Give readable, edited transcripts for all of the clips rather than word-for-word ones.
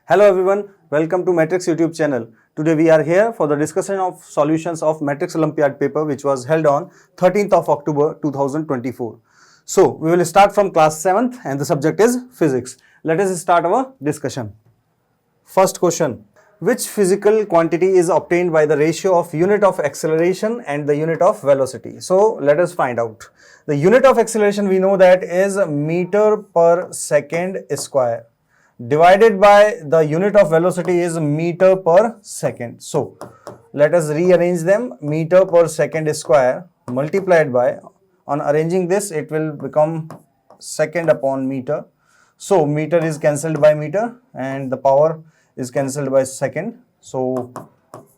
Hello everyone, welcome to Matrix YouTube channel. Today we are here for the discussion of solutions of Matrix Olympiad paper which was held on 13th of October 2024. So we will start from class 7th and the subject is physics. Let us start our discussion. First question. Which physical quantity is obtained by the ratio of unit of acceleration and the unit of velocity? So let us find out. The unit of acceleration we know that is meter per second square, divided by the unit of velocity is meter per second. So let us rearrange them. Meter per second square multiplied by, on arranging this it will become second upon meter. So meter is cancelled by meter and the power is cancelled by second. So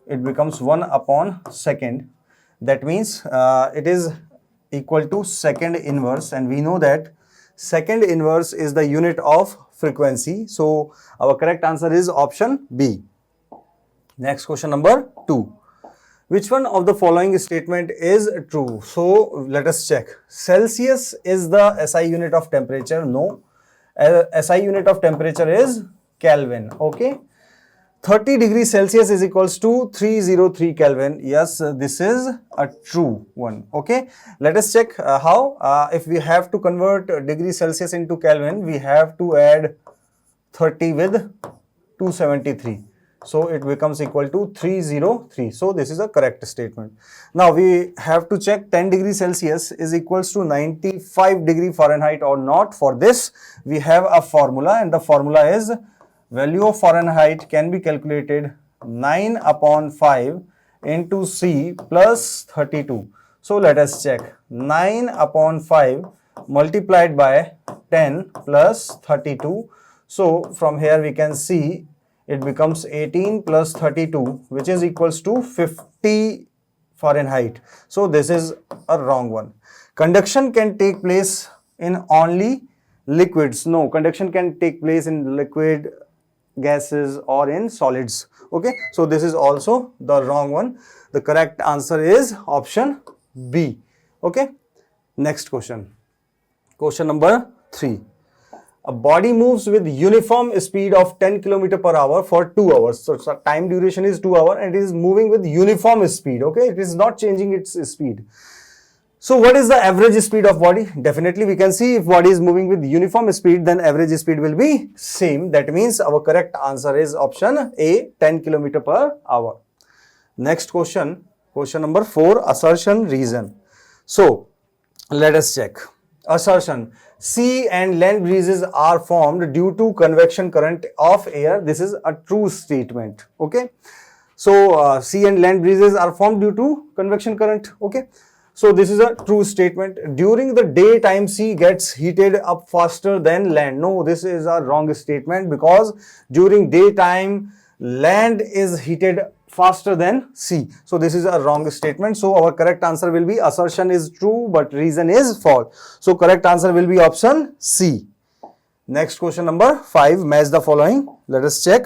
it becomes 1 upon second. That means it is equal to second inverse, and we know that second inverse is the unit of frequency. So our correct answer is option B. Next question number 2. Which one of the following statement is true? So let us check. Celsius is the SI unit of temperature. No. SI unit of temperature is Kelvin. Okay. 30 degrees Celsius is equals to 303 Kelvin. Yes, this is a true one. Okay. Let us check how. If we have to convert degree Celsius into Kelvin, we have to add 30 with 273. So it becomes equal to 303. So this is a correct statement. Now we have to check 10 degrees Celsius is equals to 95 degree Fahrenheit or not. For this, we have a formula, and the formula is value of Fahrenheit can be calculated 9 upon 5 into C plus 32. So let us check. 9 upon 5 multiplied by 10 plus 32. So from here we can see it becomes 18 plus 32, which is equals to 50 Fahrenheit. So this is a wrong one. Conduction can take place in only liquids. No, conduction can take place in liquid, gases or in solids. Okay, so this is also the wrong one. The correct answer is option B. Okay, next question. Question number 3. A body moves with uniform speed of 10 km per hour for 2 hours. So time duration is 2 hours and it is moving with uniform speed. Okay, it is not changing its speed. So what is the average speed of body? Definitely we can see if body is moving with uniform speed, then average speed will be same. That means our correct answer is option A, 10 km per hour. Next question, question number 4, assertion reason. So let us check. Assertion: sea and land breezes are formed due to convection current of air. This is a true statement. Okay. So sea and land breezes are formed due to convection current. Okay. So this is a true statement. During the daytime, sea gets heated up faster than land. No, this is a wrong statement, because during daytime, land is heated faster than sea. So this is a wrong statement. So our correct answer will be assertion is true, but reason is false. So correct answer will be option C. Next question number 5. Match the following. Let us check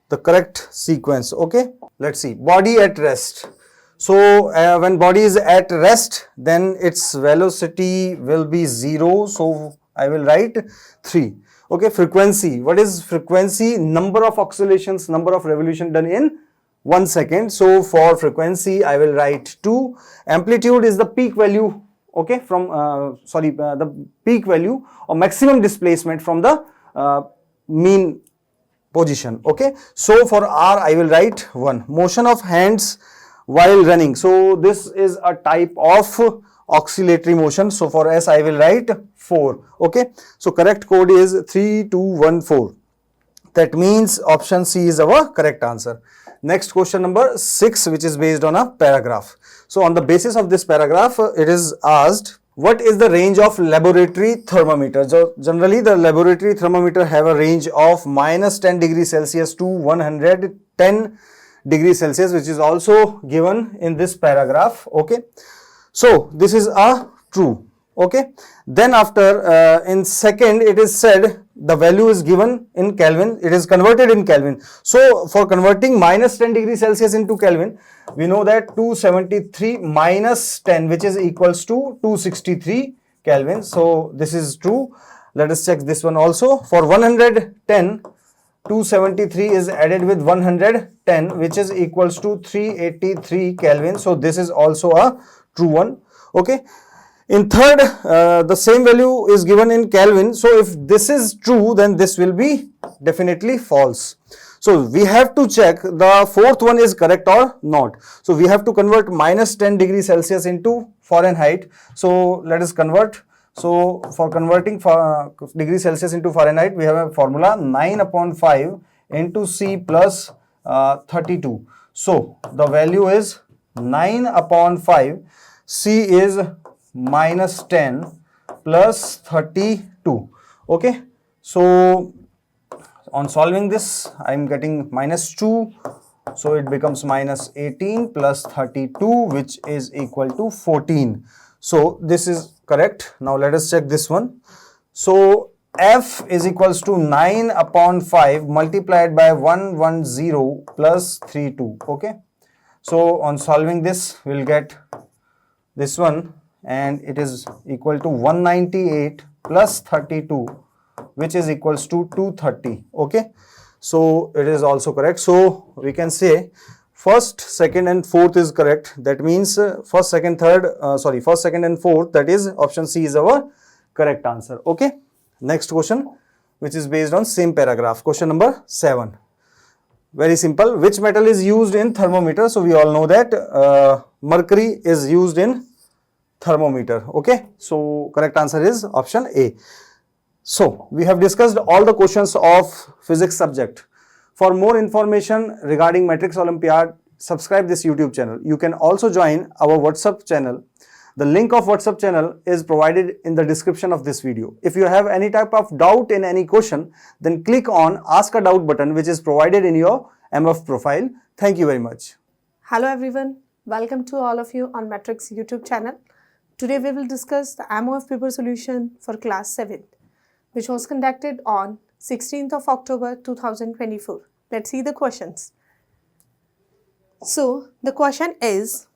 the correct sequence. Okay. Let's see. Body at rest. So when body is at rest, then its velocity will be 0. So I will write 3. Okay, frequency. What is frequency? Number of oscillations, number of revolution done in 1 second. So for frequency, I will write 2. Amplitude is the peak value. Okay, from the peak value or maximum displacement from the mean position. Okay, so for R, I will write 1. Motion of hands while running. So this is a type of oscillatory motion. So for S, I will write 4. Okay. So correct code is 3214. That means option C is our correct answer. Next question number 6, which is based on a paragraph. So on the basis of this paragraph, it is asked, what is the range of laboratory thermometer? So generally the laboratory thermometer have a range of minus 10 degrees Celsius to 110 degrees Celsius, which is also given in this paragraph. Okay, so this is a true. Okay, then after in second it is said the value is given in Kelvin, it is converted in Kelvin. So for converting minus 10 degrees Celsius into Kelvin, we know that 273 minus 10, which is equals to 263 Kelvin. So this is true. Let us check this one also. For 110 273 is added with 110, which is equals to 383 Kelvin. So this is also a true one. Okay. In third, the same value is given in Kelvin. So if this is true, then this will be definitely false. So we have to check the fourth one is correct or not. So we have to convert minus 10 degrees Celsius into Fahrenheit. So let us convert. So for converting degrees Celsius into Fahrenheit, we have a formula 9 upon 5 into C plus 32. So the value is 9 upon 5. C is minus 10 plus 32. Okay. So on solving this, I am getting minus 2. So it becomes minus 18 plus 32, which is equal to 14. So this is correct. Now let us check this one. So F is equals to 9 upon 5 multiplied by 110 plus 32. Okay. So on solving this, we'll get this one, and it is equal to 198 plus 32, which is equals to 230. Okay. So it is also correct. So we can say first, second and fourth is correct. That means first, second, and fourth, that is option C is our correct answer. Okay. Next question, which is based on same paragraph. Question number 7. Very simple. Which metal is used in thermometer? So we all know that mercury is used in thermometer. Okay. So correct answer is option A. So we have discussed all the questions of physics subject. For more information regarding Matrix Olympiad, subscribe this YouTube channel. You can also join our WhatsApp channel. The link of WhatsApp channel is provided in the description of this video. If you have any type of doubt in any question, then click on Ask a Doubt button, which is provided in your MF profile. Thank you very much. Hello everyone. Welcome to all of you on Matrix YouTube channel. Today we will discuss the MOF paper solution for class 7, which was conducted on 16th of October 2024. Let's see the questions. So the question is,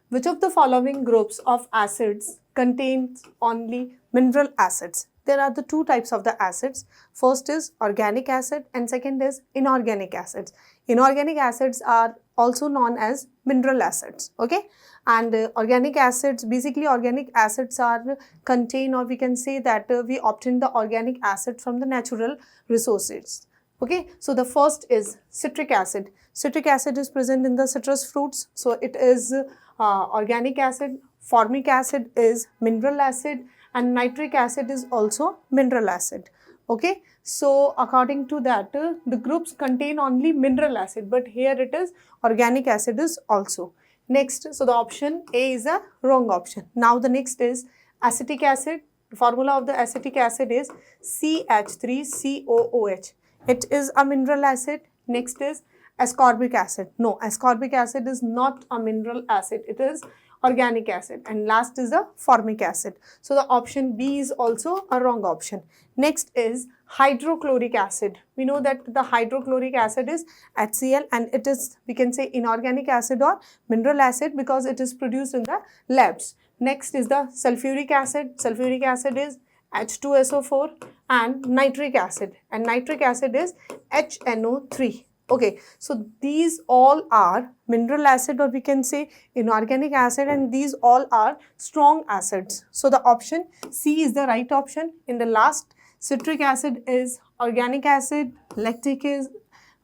which of the following groups of acids contains only mineral acids? There are the two types of the acids. First is organic acid and second is inorganic acids. Inorganic acids are also known as mineral acids. Okay. And organic acids, basically organic acids are contain, or we can say that we obtain the organic acid from the natural resources. Okay. So the first is citric acid. Citric acid is present in the citrus fruits. So it is organic acid. Formic acid is mineral acid, and nitric acid is also mineral acid. Okay. So according to that, the groups contain only mineral acid, but here it is organic acid is also. Next, so the option A is a wrong option. Now the next is acetic acid. The formula of the acetic acid is CH3COOH. It is a mineral acid. Next is ascorbic acid. No, ascorbic acid is not a mineral acid. It is organic acid. And last is the formic acid. So the option B is also a wrong option. Next is hydrochloric acid. We know that the hydrochloric acid is HCl, and it is, we can say, inorganic acid or mineral acid because it is produced in the labs. Next is the sulfuric acid. Sulfuric acid is H2SO4, and nitric acid. And nitric acid is HNO3. Okay, so these all are mineral acid, or we can say inorganic acid, and these all are strong acids. So the option C is the right option. In the last, citric acid is organic acid, lactic is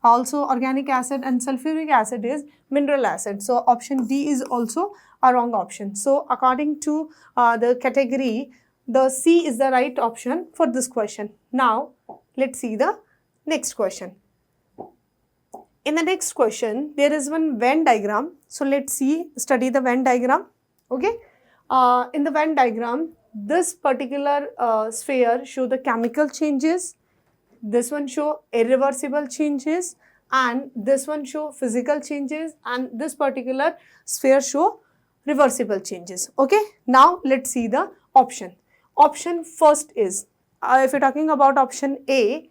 also organic acid, and sulfuric acid is mineral acid. So option D is also a wrong option. So according to the category, the C is the right option for this question. Now let's see the next question. In the next question, there is one Venn diagram. So let's study the Venn diagram. Okay. In the Venn diagram, this particular sphere show the chemical changes. This one show irreversible changes, and this one show physical changes, and this particular sphere show reversible changes. Okay. Now let's see the option. Option first is, if you're talking about option A,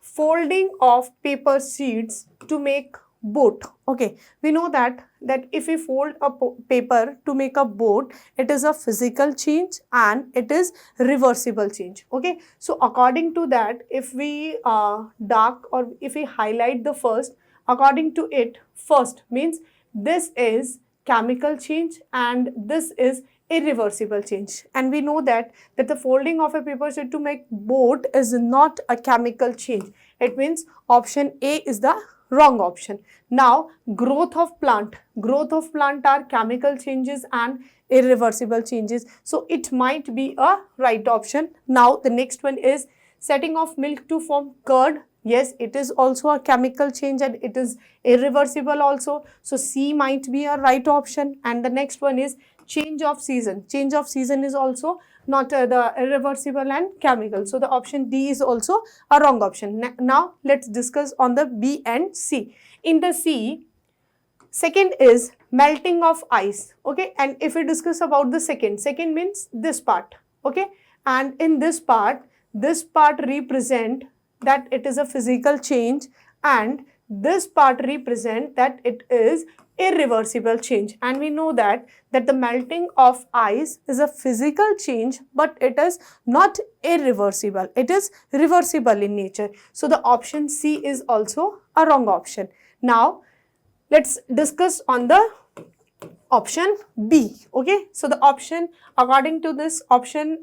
folding of paper sheets to make boat. Okay, we know that if we fold a paper to make a boat, it is a physical change and it is reversible change. Okay, so according to that, if we dark or if we highlight the first, according to it, first means this is chemical change and this is irreversible change. And we know that the folding of a paper sheet to make boat is not a chemical change. It means option A is the wrong option. Now, growth of plant are chemical changes and irreversible changes. So it might be a right option. Now, the next one is setting of milk to form curd. Yes, it is also a chemical change and it is irreversible also. So C might be a right option. And the next one is change of season. Change of season is also not the irreversible and chemical. So the option D is also a wrong option. Now let's discuss on the B and C. In the C, second is melting of ice. Okay, and if we discuss about the second means this part. Okay, and in this part represent that it is a physical change and this part represent that it is irreversible change. And we know that the melting of ice is a physical change, but it is not irreversible. It is reversible in nature. So the option C is also a wrong option. Now let's discuss on the option B. Okay, so the option according to this option,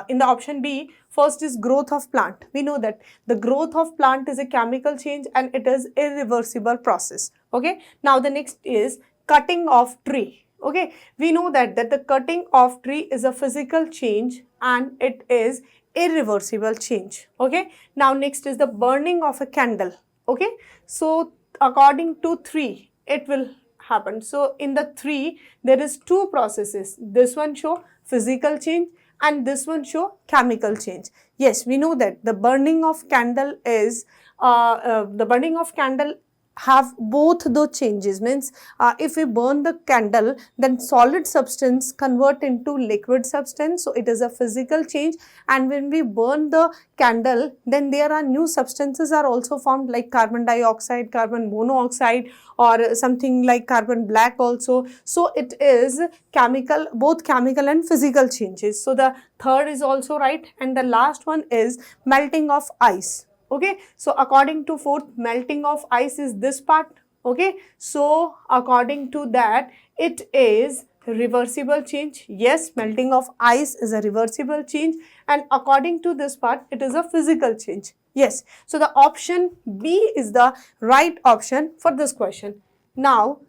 in the option B, first is growth of plant. We know that the growth of plant is a chemical change and it is irreversible process. Okay, now the next is cutting of tree. Okay, we know that the cutting of tree is a physical change and it is irreversible change. Okay, now next is the burning of a candle. Okay, so according to 3, it will happen. So in the 3, there is 2 processes. This one show physical change and this one show chemical change. Yes, we know that the burning of candle is have both the changes. Means if we burn the candle, then solid substance convert into liquid substance. So it is a physical change. And when we burn the candle, then there are new substances are also formed like carbon dioxide, carbon monoxide, or something like carbon black also. So it is chemical, both chemical and physical changes. So the third is also right. And the last one is melting of ice. Okay, so according to 4th, melting of ice is this part. Okay, so according to that, it is reversible change. Yes, melting of ice is a reversible change, and according to this part, it is a physical change. Yes, so the option B is the right option for this question. Now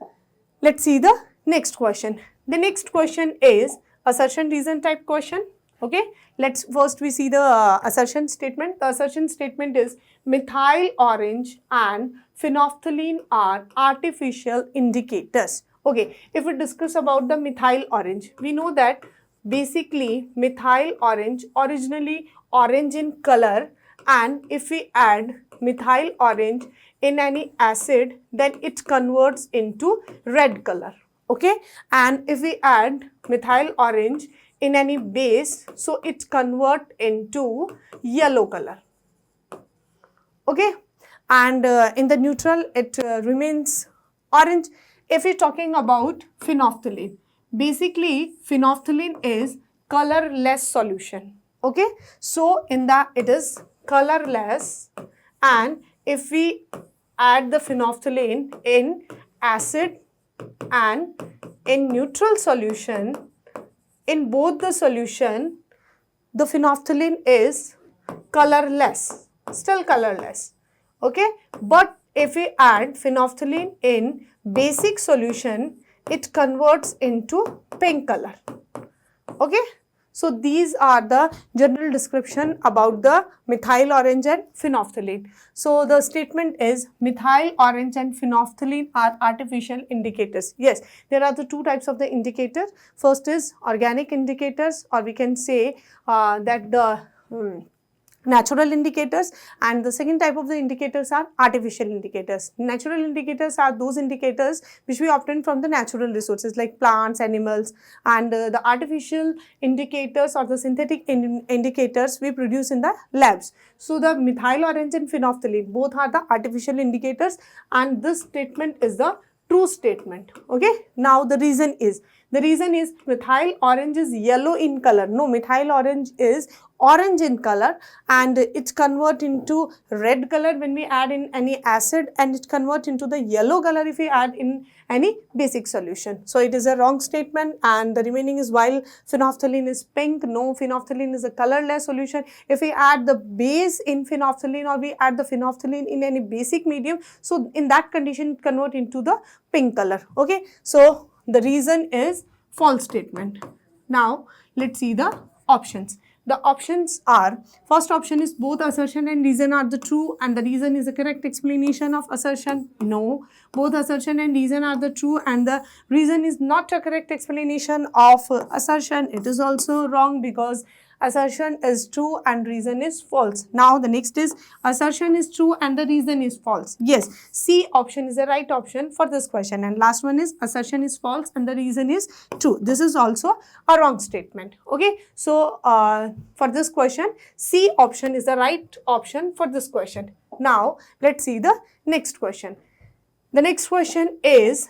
let's see the next question. The next question is assertion reason type question. Okay, let's first we see the assertion statement. The assertion statement is methyl orange and phenolphthalein are artificial indicators. Okay, if we discuss about the methyl orange, we know that basically methyl orange originally orange in color, and if we add methyl orange in any acid, then it converts into red color. Okay, and if we add methyl orange in any base, so it convert into yellow color. Okay, and in the neutral it remains orange. If we're talking about phenolphthalein, basically phenolphthalein is colorless solution. Okay, so in that it is colorless, and if we add the phenolphthalein in acid and in neutral solution, in both the solution, the phenolphthalein is colorless, still colorless. Okay, but if we add phenolphthalein in basic solution, it converts into pink color. Okay, so these are the general description about the methyl orange and phenolphthalein. So the statement is methyl orange and phenolphthalein are artificial indicators. Yes, there are the 2 types of the indicator. First is organic indicators, or we can say that the natural indicators, and the second type of the indicators are artificial indicators. Natural indicators are those indicators which we obtain from the natural resources like plants, animals, and the artificial indicators or the synthetic indicators we produce in the labs. So the methyl orange and phenolphthalein both are the artificial indicators, and this statement is the true statement. Okay, now the reason is methyl orange is yellow in color. No, methyl orange is orange in color, and it's convert into red color when we add in any acid, and it convert into the yellow color if we add in any basic solution. So it is a wrong statement, and the remaining is while phenolphthalein is pink. No, phenolphthalein is a colorless solution. If we add the base in phenolphthalein or we add the phenolphthalein in any basic medium, so in that condition it convert into the pink color. Okay, so the reason is false statement. Now let's see the options. The options are, first option is both assertion and reason are the true, and the reason is the correct explanation of assertion. No, both assertion and reason are the true, and the reason is not a correct explanation of assertion. It is also wrong because assertion is true and reason is false. Now the next is assertion is true and the reason is false. Yes, C option is the right option for this question, and last one is assertion is false and the reason is true. This is also a wrong statement. Okay, so for this question, C option is the right option for this question. Now let's see the next question. The next question is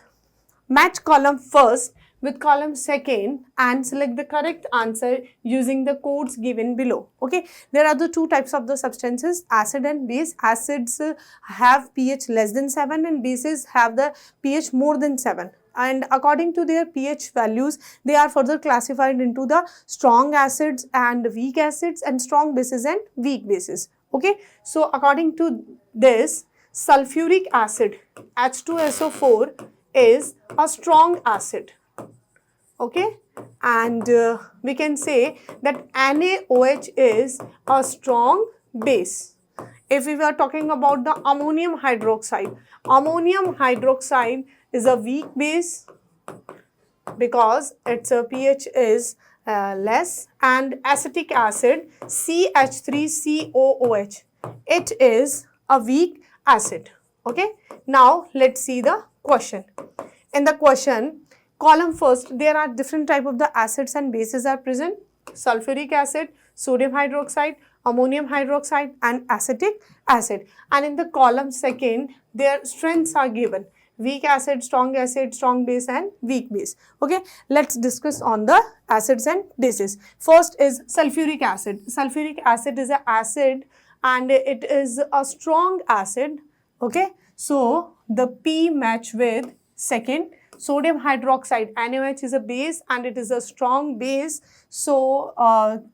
match column first with column second and select the correct answer using the codes given below. Okay, there are the two types of the substances, acid and base. Acids have pH less than 7 and bases have the pH more than 7. And according to their pH values, they are further classified into the strong acids and weak acids, and strong bases and weak bases. Okay, so according to this, sulfuric acid H2SO4 is a strong acid. Okay, and we can say that NaOH is a strong base. If we were talking about the ammonium hydroxide is a weak base because its pH is less, and acetic acid CH3COOH, it is a weak acid. Okay, now let's see the question. In the question, column first, there are different type of the acids and bases are present: sulfuric acid, sodium hydroxide, ammonium hydroxide, and acetic acid. And in the column second, their strengths are given: weak acid, strong base, and weak base. Okay, let's discuss on the acids and bases. First is sulfuric acid. Sulfuric acid is an acid and it is a strong acid. Okay, so the P match with second. Sodium hydroxide, NaOH, is a base and it is a strong base, so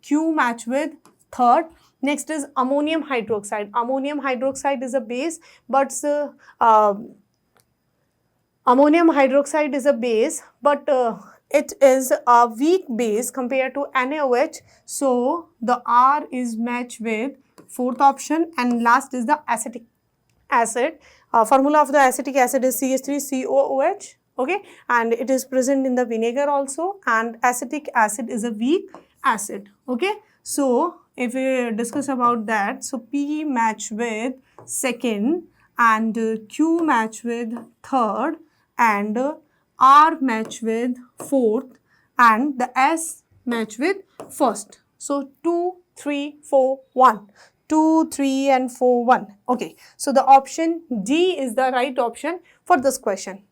Q match with third. Next is ammonium hydroxide. Ammonium hydroxide is a base, but it is a weak base compared to NaOH, so the R is matched with fourth option. And last is the acetic acid. Formula of the acetic acid is CH3COOH. Okay, and it is present in the vinegar also, and acetic acid is a weak acid. Okay, so if we discuss about that, so P match with second and Q match with third and R match with fourth and the S match with first. So 2, 3, 4, 1. 2, 3 and 4, 1. Okay, so the option D is the right option for this question.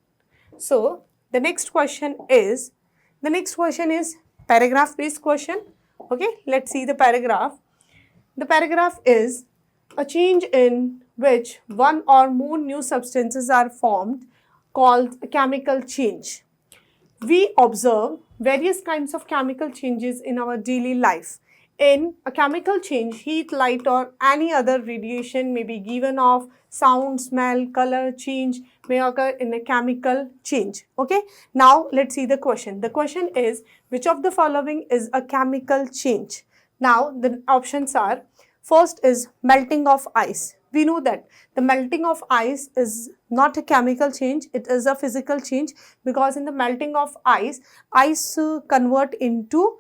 So the next question is paragraph based question. Okay, let's see the paragraph. The paragraph is a change in which one or more new substances are formed called a chemical change. We observe various kinds of chemical changes in our daily life. In a chemical change, heat, light or any other radiation may be given off. Sound, smell, color change may occur in a chemical change. Okay, now let's see the question. The question is, which of the following is a chemical change? Now the options are, first is melting of ice. We know that the melting of ice is not a chemical change, it is a physical change, because in the melting of ice convert into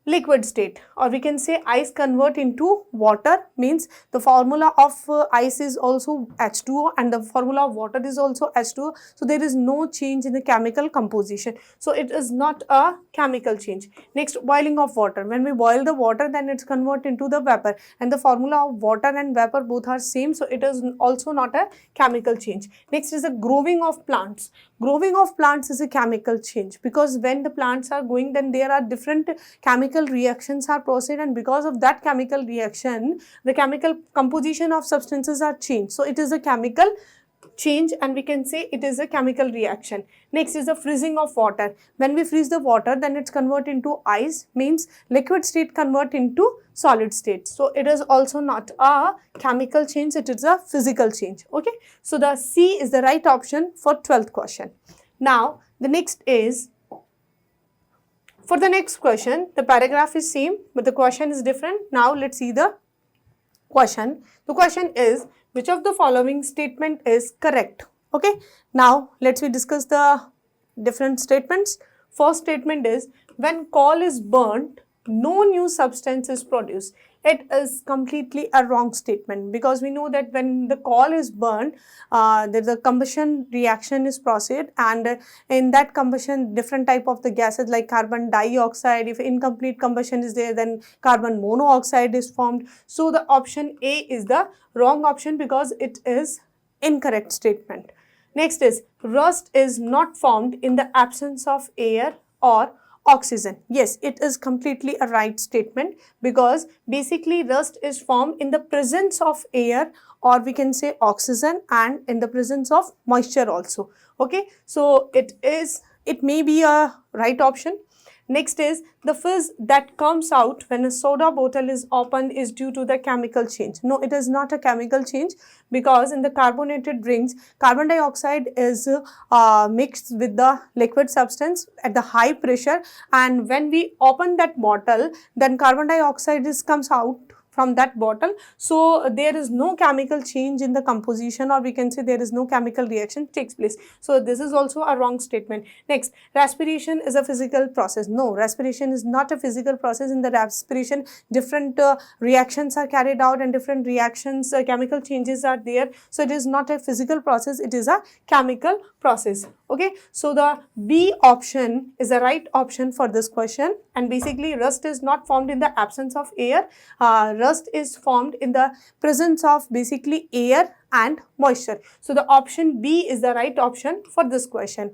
liquid state, or we can say ice convert into water, means the formula of ice is also H2O and the formula of water is also H2O. So there is no change in the chemical composition. So it is not a chemical change. Next, boiling of water. When we boil the water, then it's convert into the vapor, and the formula of water and vapor both are same. So it is also not a chemical change. Next is the growing of plants. Growing of plants is a chemical change, because when the plants are growing, then there are different chemical reactions are processed, and because of that chemical reaction, the chemical composition of substances are changed. So it is a chemical change, and we can say it is a chemical reaction. Next is the freezing of water. When we freeze the water, then it's convert into ice, means liquid state convert into solid state. So it is also not a chemical change, it is a physical change. Okay, so the C is the right option for 12th question. Now the next is, for the next question, the paragraph is same but the question is different. Now let's see the question. The question is, which of the following statement is correct? Okay, now let's discuss the different statements. First statement is, when coal is burnt, no new substance is produced. It is completely a wrong statement, because we know that when the coal is burnt, the combustion reaction is processed, and in that combustion different type of the gases like carbon dioxide, if incomplete combustion is there, then carbon monoxide is formed. So the option A is the wrong option, because it is incorrect statement. Next is, rust is not formed in the absence of air or oxygen. Yes, it is completely a right statement, because basically rust is formed in the presence of air, or we can say oxygen, and in the presence of moisture also. Okay, so it may be a right option. Next is, the fizz that comes out when a soda bottle is opened is due to the chemical change. No, it is not a chemical change, because in the carbonated drinks, carbon dioxide is mixed with the liquid substance at the high pressure, and when we open that bottle, then carbon dioxide comes out from that bottle. So there is no chemical change in the composition, or we can say there is no chemical reaction takes place. So this is also a wrong statement. Next, respiration is a physical process. No, respiration is not a physical process. In the respiration, different reactions are carried out, and different reactions, chemical changes are there. So it is not a physical process, it is a chemical process. Okay, so the B option is the right option for this question. And basically, rust is not formed in the absence of air. Rust is formed in the presence of basically air and moisture. So the option B is the right option for this question.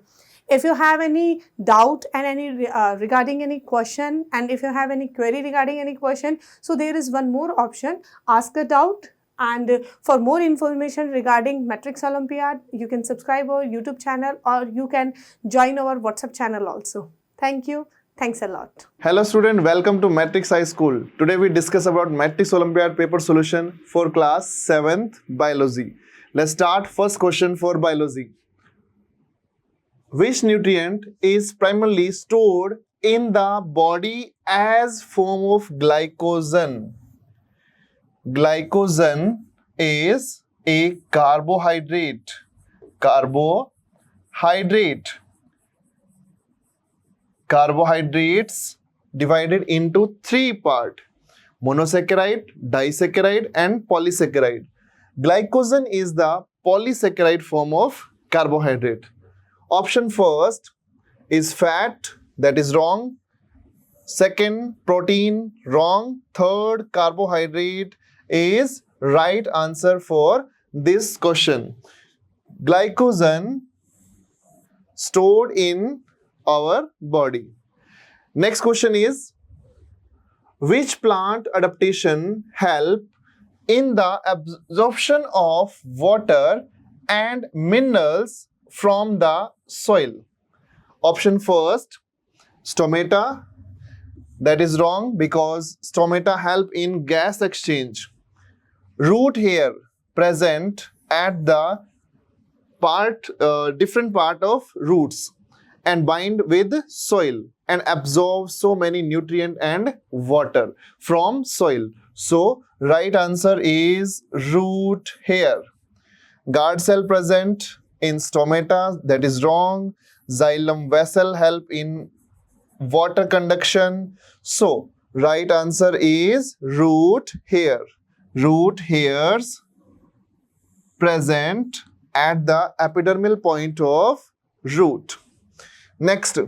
If you have any doubt and any regarding any question, and if you have any query regarding any question, so there is one more option, ask a doubt. And for more information regarding Matrix Olympiad, you can subscribe our YouTube channel, or you can join our WhatsApp channel also. Thank you. Thanks a lot. Hello student, welcome to Matrix High School. Today we discuss about Matrix Olympiad paper solution for class 7th Biology. Let's start first question for Biology. Which nutrient is primarily stored in the body as form of glycogen? Glycogen is a carbohydrate. Carbohydrates divided into three parts: monosaccharide, disaccharide and polysaccharide. Glycogen is the polysaccharide form of carbohydrate. Option first is fat, that is wrong. Second, protein, wrong. Third, carbohydrate is right answer for this question. Glycogen stored in our body. Next question is, which plant adaptation help in the absorption of water and minerals from the soil? Option first, stomata. That is wrong, because stomata help in gas exchange. Root hair present at the different part of roots and bind with soil and absorb so many nutrient and water from soil. So right answer is root hair. Guard cell present in stomata, that is wrong. Xylem vessel help in water conduction. So Right answer is root hair. Root hairs present at the epidermal point of root. Next,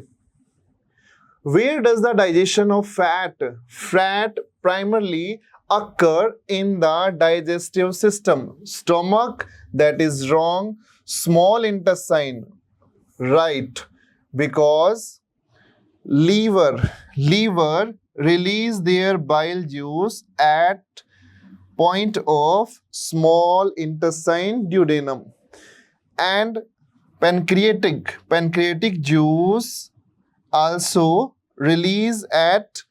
where does the digestion of fat primarily occur in the digestive system? Stomach, that is wrong. Small intestine, right, because liver release their bile juice at point of small intestine duodenum, and pancreatic juice also release at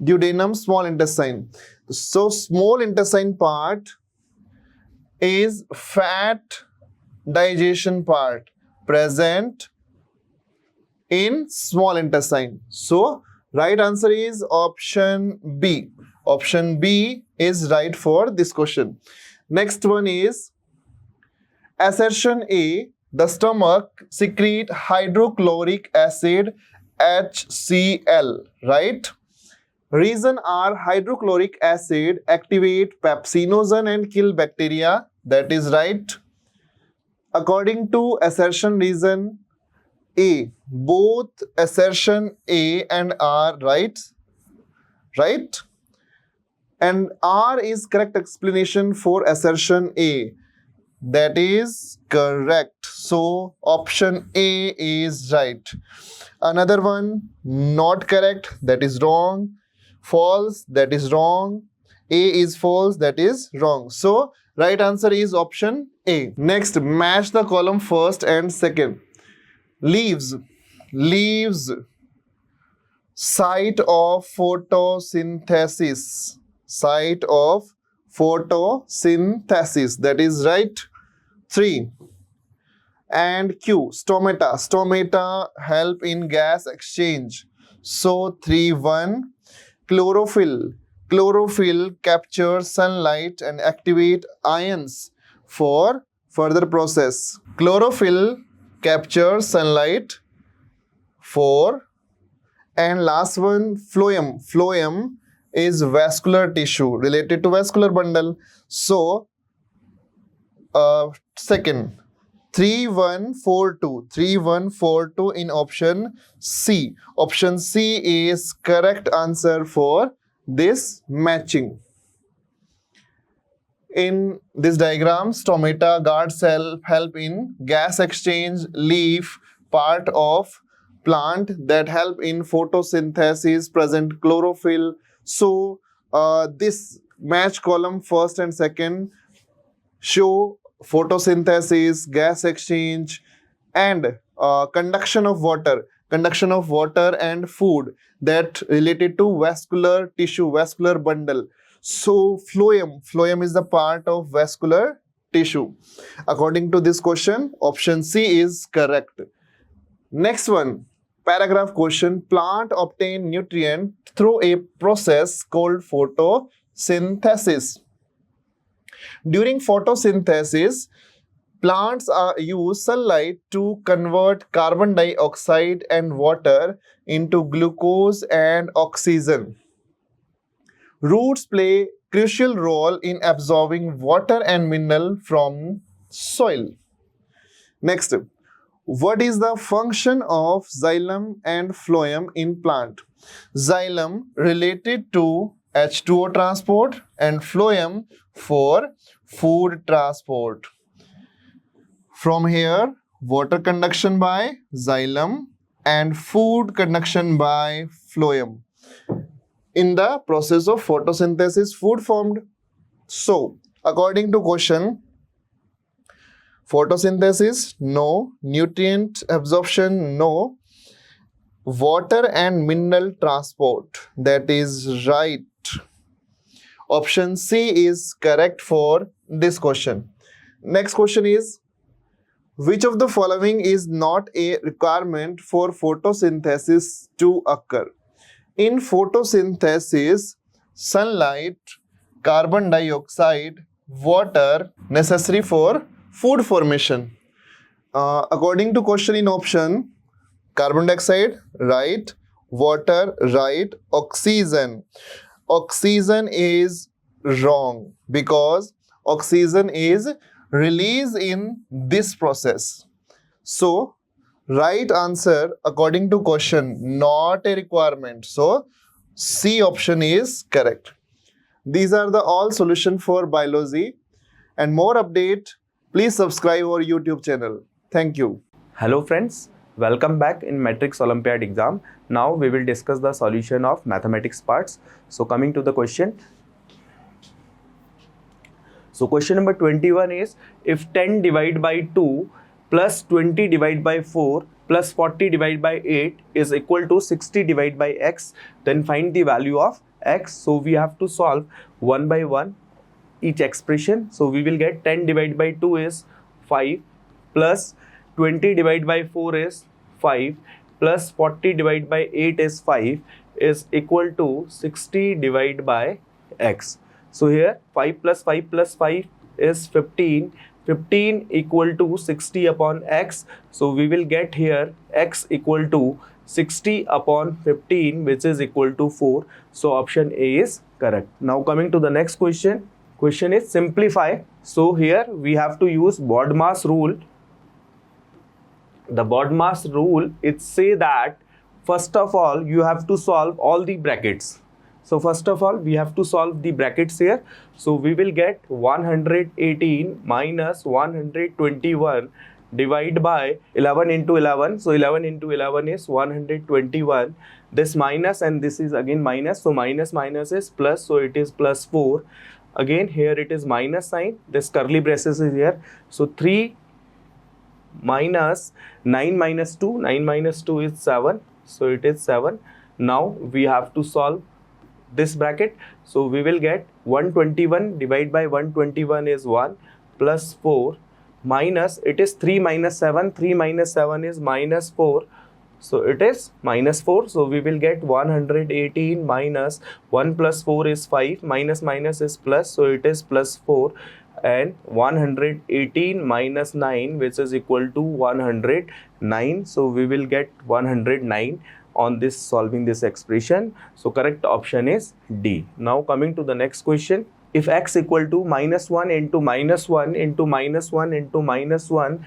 duodenum, small intestine. So small intestine part is fat digestion part present in small intestine. So right answer is option B. Option B is right for this question. Next one is assertion A. The stomach secrete hydrochloric acid HCl, right? Reason are hydrochloric acid activate pepsinogen and kill bacteria. That is right. According to assertion reason A, both assertion A and R right? Right? And R is correct explanation for assertion A. That is correct. So option A is right. Another one, not correct. That is wrong. False. That is wrong. A is false. That is wrong. So right answer is option A. Next, match the column first and second. Leaves. Site of photosynthesis. Site of photosynthesis. That is right. 3. And Q. Stomata help in gas exchange. So 3-1. Chlorophyll captures sunlight and activate ions for further process. Chlorophyll captures sunlight. 4. And last one, phloem. Phloem is vascular tissue related to vascular bundle. So second, 3-1-4-2. 3-1-4-2 in option C. Option C is correct answer for this matching. In this diagram, stomata, guard cell help in gas exchange, leaf, part of plant that help in photosynthesis, present chlorophyll. So this match column first and second show photosynthesis, gas exchange, and conduction of water and food that related to vascular tissue, vascular bundle. So phloem is the part of vascular tissue. According to this question, option C is correct. Next one, paragraph question. Plant obtain nutrient through a process called photosynthesis. During photosynthesis, plants use sunlight to convert carbon dioxide and water into glucose and oxygen. Roots play crucial role in absorbing water and mineral from soil. Next, what is the function of xylem and phloem in plant? Xylem related to H2O transport and phloem for food transport. From here, water conduction by xylem and food conduction by phloem. In the process of photosynthesis, food formed. So, according to question, photosynthesis, no. Nutrient absorption, no. Water and mineral transport, that is right. Option C is correct for this question. Next question is, which of the following is not a requirement for photosynthesis to occur? In photosynthesis, sunlight, carbon dioxide, water necessary for food formation. According to question in option, carbon dioxide, right. water, right. Oxygen. Oxygen is wrong because oxygen is released in this process. So, right answer according to question, not a requirement. So, C option is correct. These are the all solution for biology. And more update, please subscribe our YouTube channel. Thank you. Hello friends, welcome back in Matrix Olympiad exam. Now we will discuss the solution of mathematics parts. So coming to the question. So question number 21 is, if 10 divided by 2 plus 20 divided by 4 plus 40 divided by 8 is equal to 60 divided by x, then find the value of x. So we have to solve one by one each expression. So we will get 10 divided by 2 is 5 plus 20 divided by 4 is 5 plus 40 divided by 8 is 5 is equal to 60 divided by x. So here 5 plus 5 plus 5 is 15. 15 equal to 60 upon x. So we will get here x equal to 60 upon 15, which is equal to 4. So option A is correct. Now coming to the next question. Question is simplify. So here we have to use BODMAS rule. The BODMAS rule, it say that first of all you have to solve all the brackets. So first of all we have to solve the brackets here. So we will get 118 minus 121 divided by 11 into 11. So 11 into 11 is 121. This minus and this is again minus. So minus minus is plus. So it is plus 4. Again here it is minus sign. This curly braces is here. So 3 minus 9 minus 2. 9 minus 2 is 7. So it is 7. Now we have to solve this bracket. So we will get 121 divided by 121 is 1 plus 4 minus, it is 3 minus 7. 3 minus 7 is minus 4. So it is minus 4. So we will get 118 minus 1 plus 4 is 5. Minus minus is plus. So it is plus 4. And 118 minus 9, which is equal to 109. So we will get 109 on this solving this expression. So correct option is D. Now coming to the next question. If x equal to minus 1 into minus 1 into minus 1 into minus 1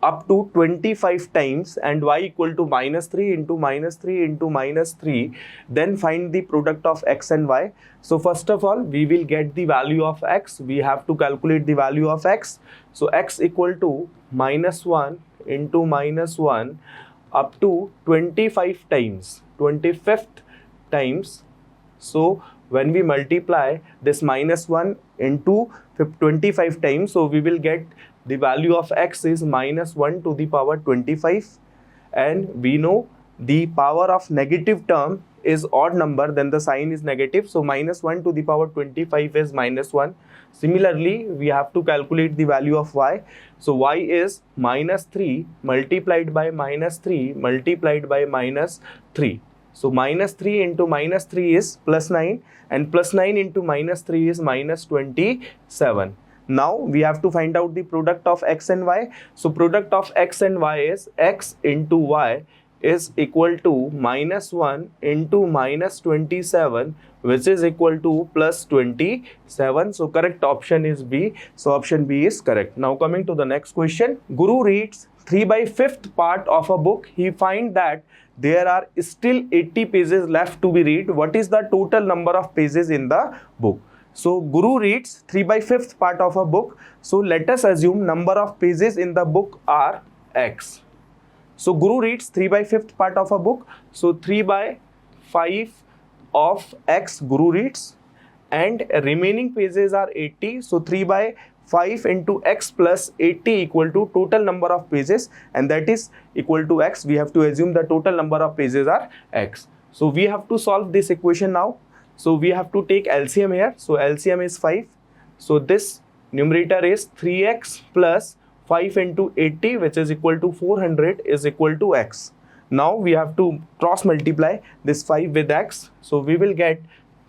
up to 25 times and y equal to minus 3 into minus 3 into minus 3, then find the product of x and y. So first of all we will get the value of x. We have to calculate the value of x. So x equal to minus 1 into minus 1 up to 25 times, 25th times. So when we multiply this minus 1 into 25 times, so we will get the value of x is minus 1 to the power 25, and we know the power of negative term is odd number, then the sign is negative. So minus 1 to the power 25 is minus 1. Similarly, we have to calculate the value of y. So y is minus 3 multiplied by minus 3 multiplied by minus 3. So minus 3 into minus 3 is plus 9, and plus 9 into minus 3 is minus 27. Now we have to find out the product of x and y. So product of x and y is x into y is equal to minus 1 into minus 27, which is equal to plus 27. So correct option is B. So option B is correct. Now coming to the next question. Guru reads 3/5 part of a book. He finds that there are still 80 pages left to be read. What is the total number of pages in the book? So Guru reads 3/5 part of a book. So let us assume number of pages in the book are x. So Guru reads 3/5 part of a book. So 3/5 of x Guru reads, and remaining pages are 80. So 3/5 into x plus 80 equal to total number of pages, and that is equal to x. We have to assume the total number of pages are x. So we have to solve this equation now. So we have to take LCM here. So LCM is 5. So this numerator is 3x plus 5 into 80, which is equal to 400, is equal to x. Now we have to cross multiply this 5 with x. So we will get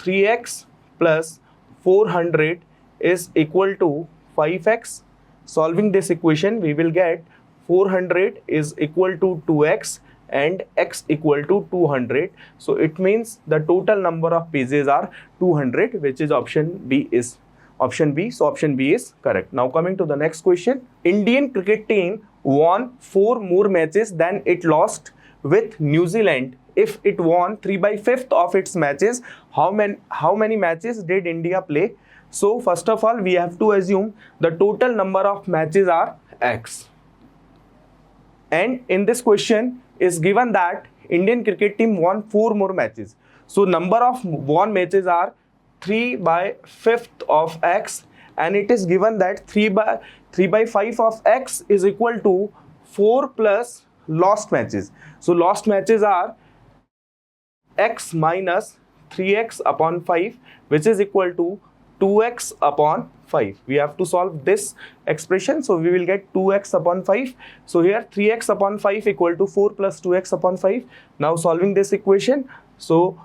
3x plus 400 is equal to 5x. Solving this equation, we will get 400 is equal to 2x and x equal to 200. So it means the total number of pages are 200, which is option B. So option B is correct. Now coming to the next question. Indian cricket team won 4 more matches than it lost with New Zealand. If it won 3/5 of its matches, how many matches did India play? So first of all, we have to assume the total number of matches are x. And in this question is given that Indian cricket team won 4 more matches. So number of won matches are 3/5 of x, and it is given that 3/5 of x is equal to 4 plus lost matches. So lost matches are x minus 3x upon 5, which is equal to 2x upon 5. We have to solve this expression, so we will get 2x upon 5. So here 3x upon 5 equal to 4 plus 2x upon 5. Now solving this equation, so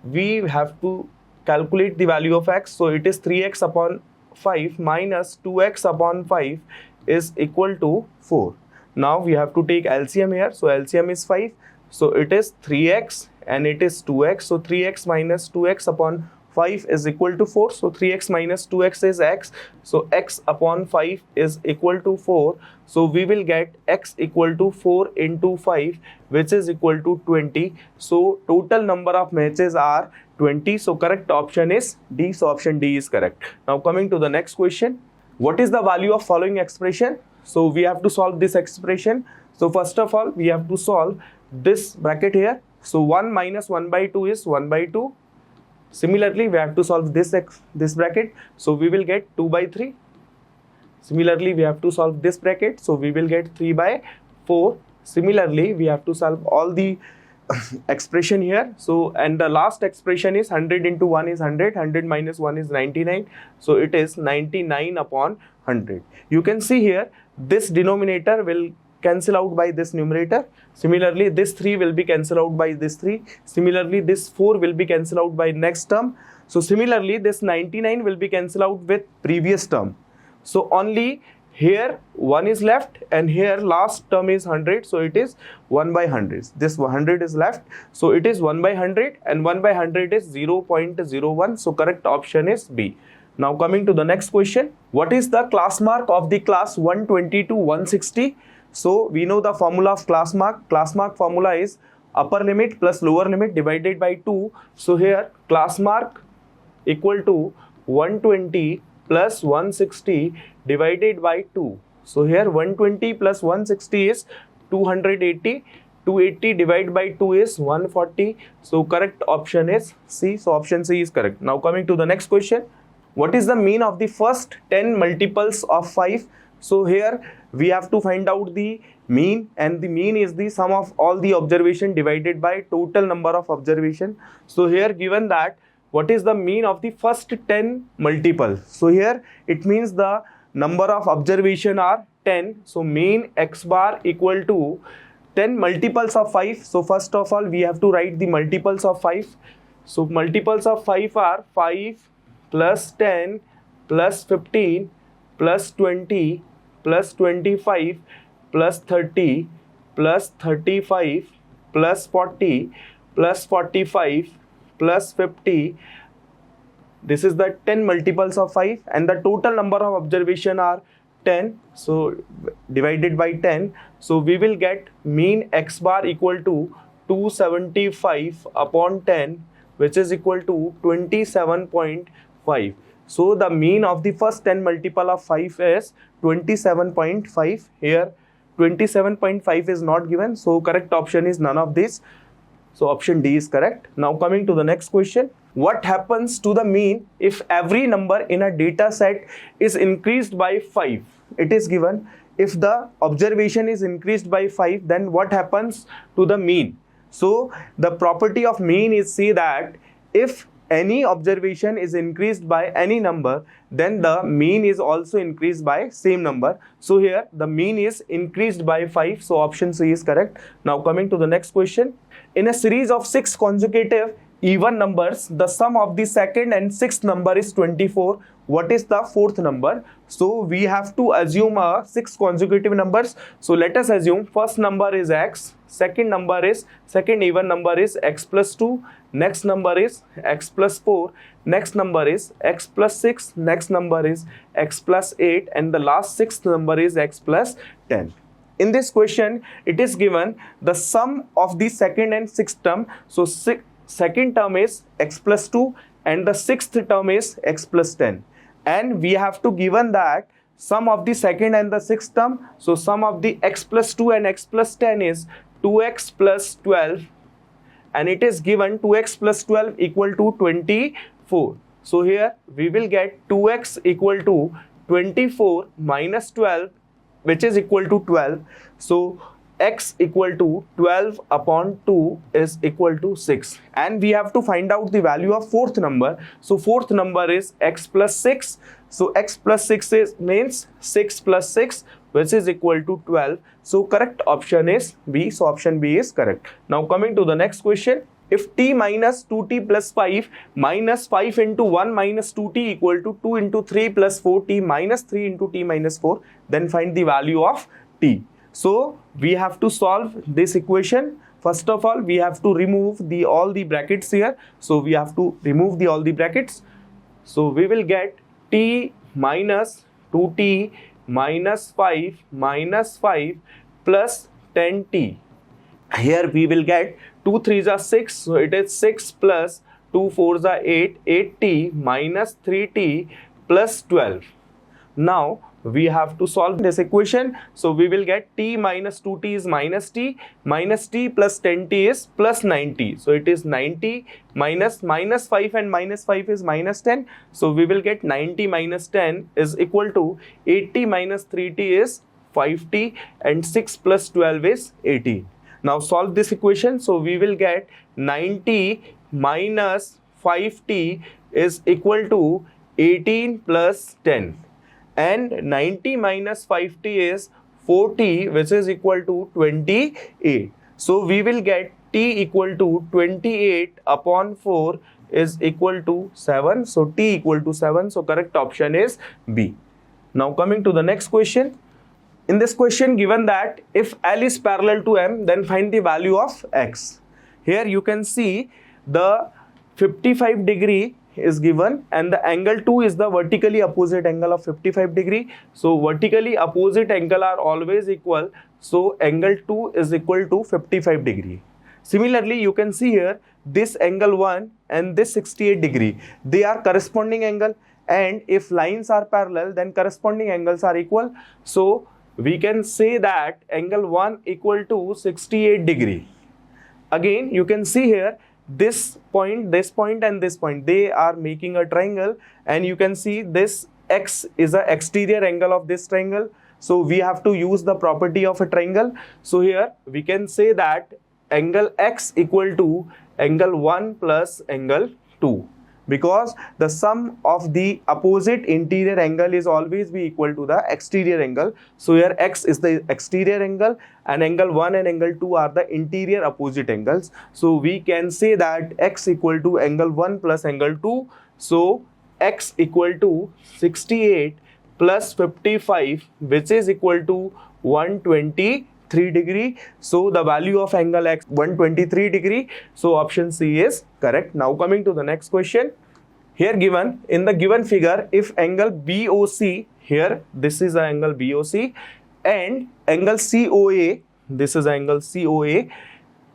we have to calculate the value of x. So it is 3x upon 5 minus 2x upon 5 is equal to 4. Now we have to take LCM here. So LCM is 5. So it is 3x and it is 2x. So 3x minus 2x upon 5 is equal to 4. So 3x minus 2x is x. So x upon 5 is equal to 4. So we will get x equal to 4 into 5, which is equal to 20. So total number of matches are 20. So correct option is D. So option D is correct. Now coming to the next question. What is the value of following expression? So we have to solve this expression. So first of all, we have to solve this bracket here. So 1 minus 1 by 2 is 1 by 2. Similarly, we have to solve this bracket. So we will get 2 by 3. Similarly, we have to solve this bracket. So we will get 3 by 4. Similarly, we have to solve all the expression here. So, and the last expression is 100 into 1 is 100. 100 minus 1 is 99. So it is 99 upon 100. You can see here, this denominator will cancel out by this numerator. Similarly, this 3 will be cancelled out by this 3. Similarly, this 4 will be cancelled out by next term. So similarly, this 99 will be cancelled out with previous term. So only here 1 is left, and here last term is 100. So it is 1 by 100. This 100 is left. So it is 1 by 100, and 1 by 100 is 0.01. So correct option is B. Now coming to the next question. What is the class mark of the class 120 to 160? So we know the formula of class mark. Class mark formula is upper limit plus lower limit divided by 2. So here class mark equal to 120 plus 160 divided by 2. So here 120 plus 160 is 280. 280 divided by 2 is 140. So correct option is C. So option C is correct. Now coming to the next question. What is the mean of the first 10 multiples of 5? So here we have to find out the mean, and the mean is the sum of all the observation divided by total number of observation. So here given that what is the mean of the first 10 multiple. So here it means the number of observation are 10. So mean x bar equal to 10 multiples of 5. So first of all we have to write the multiples of 5. So multiples of 5 are 5 plus 10 plus 15 plus 20 plus 25 plus 30 plus 35 plus 40 plus 45 plus 50. This is the 10 multiples of 5, and the total number of observation are 10. So divided by 10. So we will get mean x bar equal to 275 upon 10, which is equal to 27.5. So the mean of the first 10 multiple of 5 is 27.5. Here 27.5 is not given. So correct option is none of these. So option D is correct. Now coming to the next question. What happens to the mean if every number in a data set is increased by 5? It is given. If the observation is increased by 5, then what happens to the mean? So the property of mean is say that if any observation is increased by any number, then the mean is also increased by same number. So here the mean is increased by 5. So option C is correct. Now coming to the next question. In a series of 6 consecutive even numbers, the sum of the second and sixth number is 24. what is the fourth number? So we have to assume 6 consecutive numbers. So let us assume first number is x, second even number is x plus 2, next number is x plus 4, next number is x plus 6, next number is x plus 8, and the last sixth number is x plus 10. In this question, it is given the sum of the second and sixth term. So second term is x plus 2 and the sixth term is x plus 10. And we have to given that sum of the second and the sixth term. So sum of the x plus 2 and x plus 10 is 2x plus 12. And it is given 2x plus 12 equal to 24. So here we will get 2x equal to 24 minus 12, which is equal to 12. So x equal to 12 upon 2 is equal to 6. And we have to find out the value of fourth number. So fourth number is x plus 6. So x plus 6 means 6 plus 6, which is equal to 12. So correct option is B. So option B is correct. Now coming to the next question. If t minus 2t plus 5 minus 5 into 1 minus 2t equal to 2 into 3 plus 4t minus 3 into t minus 4, then find the value of t. So we have to solve this equation. First of all, we have to remove all the brackets here. So we have to remove all the brackets. So we will get t minus 2t minus 5 plus 10t. Here we will get 2 3s are 6. So it is 6 plus 2 4s are 8. 8t minus 3t plus 12. Now we have to solve this equation. So we will get t minus 2t is minus t plus 10t is plus 9t. So it is 9t minus 5 and minus 5 is minus 10. So we will get 9t minus 10 is equal to 8t minus 3t is 5t and 6 plus 12 is 18. Now solve this equation. So we will get 9t minus 5t is equal to 18 plus 10. And 90 minus 5t is 4t, which is equal to 28. So we will get t equal to 28 upon 4 is equal to 7. So t equal to 7. So correct option is B. Now coming to the next question. In this question, given that if L is parallel to M, then find the value of X. Here you can see the 55 degree is given and the angle 2 is the vertically opposite angle of 55 degree. So vertically opposite angle are always equal. So angle 2 is equal to 55 degree. Similarly, you can see here this angle 1 and this 68 degree. They are corresponding angle, and if lines are parallel, then corresponding angles are equal. So we can say that angle 1 equal to 68 degree. Again, you can see here this point and this point, they are making a triangle, and you can see this x is the exterior angle of this triangle. So we have to use the property of a triangle. So here we can say that angle x equal to angle 1 plus angle 2, because the sum of the opposite interior angle is always be equal to the exterior angle. So here x is the exterior angle and angle 1 and angle 2 are the interior opposite angles. So we can say that x equal to angle 1 plus angle 2. So x equal to 68 plus 55, which is equal to 123 degree. So the value of angle x 123 degree. So option C is correct. Now coming to the next question. Here given in the given figure, if angle BOC, here this is the angle BOC, and angle COA, this is angle COA,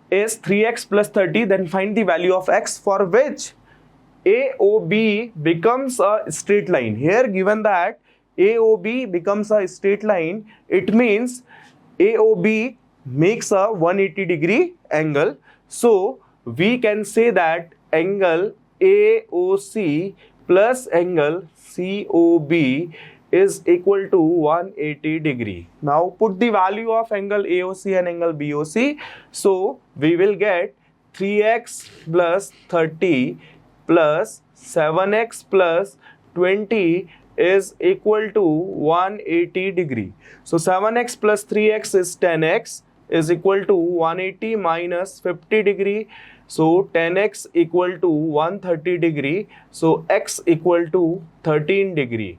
is 3x plus 30, then find the value of x for which AOB becomes a straight line. Here given that AOB becomes a straight line, it means AOB makes a 180 degree angle. So we can say that angle AOC plus angle COB is equal to 180 degree. Now put the value of angle AOC and angle BOC. So we will get 3x plus 30 plus 7x plus 20 is equal to 180 degree. So 7x plus 3x is 10x is equal to 180 minus 50 degree. So 10x equal to 130 degree. So x equal to 13 degree.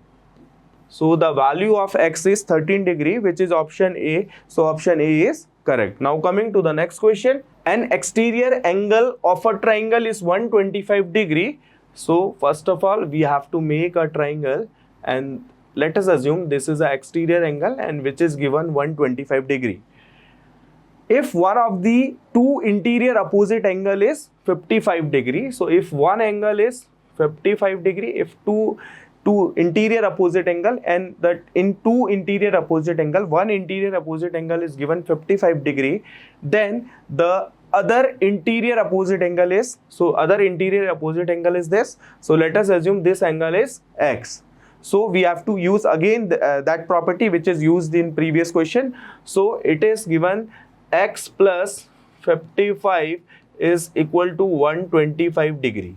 So the value of x is 13 degree, which is option A. So option A is correct. Now coming to the next question. An exterior angle of a triangle is 125 degree. So first of all, we have to make a triangle, and let us assume this is the exterior angle and which is given 125 degree. If one of the two interior opposite angle is 55 degree, so if one angle is 55 degree, if two interior opposite angle, and that in two interior opposite angle, one interior opposite angle is given 55 degree, then the other interior opposite angle is, so other interior opposite angle is this. So let us assume this angle is x. So we have to use again that property which is used in previous question. So it is given x plus 55 is equal to 125 degree.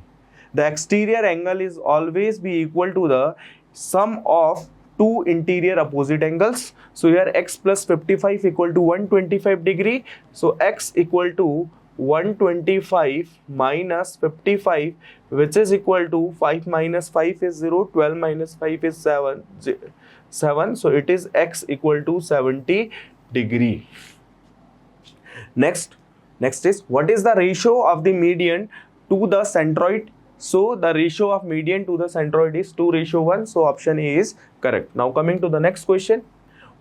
The exterior angle is always be equal to the sum of two interior opposite angles. So here x plus 55 equal to 125 degree. So x equal to 125 minus 55, which is equal to 5 minus 5 is 0, 12 minus 5 is 7. So it is x equal to 70 degree. Next is, what is the ratio of the median to the centroid? So the ratio of median to the centroid is 2:1. So option A is correct. Now coming to the next question.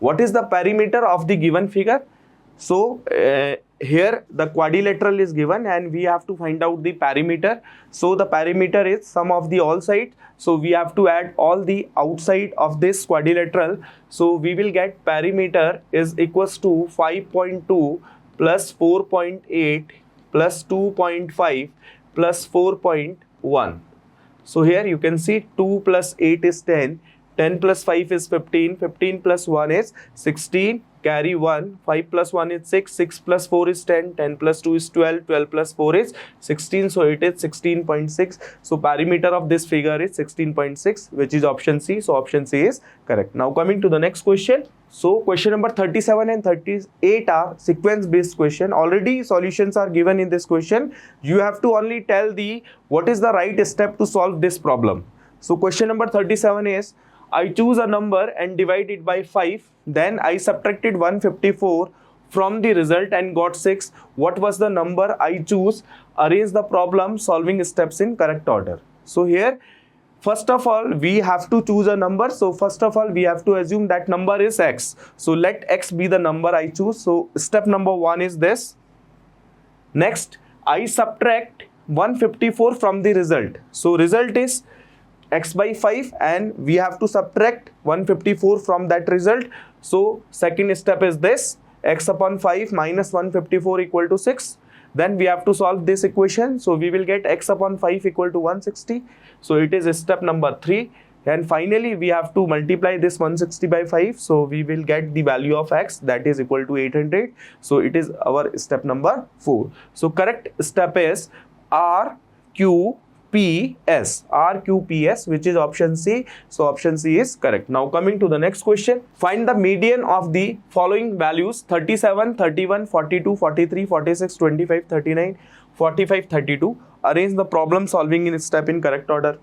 What is the perimeter of the given figure? So here the quadrilateral is given and we have to find out the perimeter. So the perimeter is sum of the all sides. So we have to add all the outside of this quadrilateral. So we will get perimeter is equals to 5.2 plus 4.8 plus 2.5 plus 4.1. So here you can see 2 plus 8 is 10, 10 plus 5 is 15, 15 plus 1 is 16, carry 1, 5 plus 1 is 6, 6 plus 4 is 10, 10 plus 2 is 12, 12 plus 4 is 16, so it is 16.6. So perimeter of this figure is 16.6, which is option C. So option C is correct. Now coming to the next question. So question number 37 and 38 are sequence based question. Already solutions are given in this question. You have to only tell the what is the right step to solve this problem. So question number 37 is, I choose a number and divide it by 5. Then I subtracted 154 from the result and got 6. What was the number I choose? Arrange the problem solving steps in correct order. So here, first of all, we have to choose a number. So first of all, we have to assume that number is x. So let x be the number I choose. So step number 1 is this. Next, I subtract 154 from the result. So result is x by 5 and we have to subtract 154 from that result. So second step is this, x upon 5 minus 154 equal to 6. Then we have to solve this equation. So we will get x upon 5 equal to 160. So it is step number 3. And finally we have to multiply this 160 by 5. So we will get the value of x, that is equal to 800. So it is our step number 4. So correct step is RQPS, which is option C. So option C is correct. Now coming to the next question. Find the median of the following values: 37, 31, 42, 43, 46, 25, 39, 45, 32. Arrange the problem solving in step in correct order.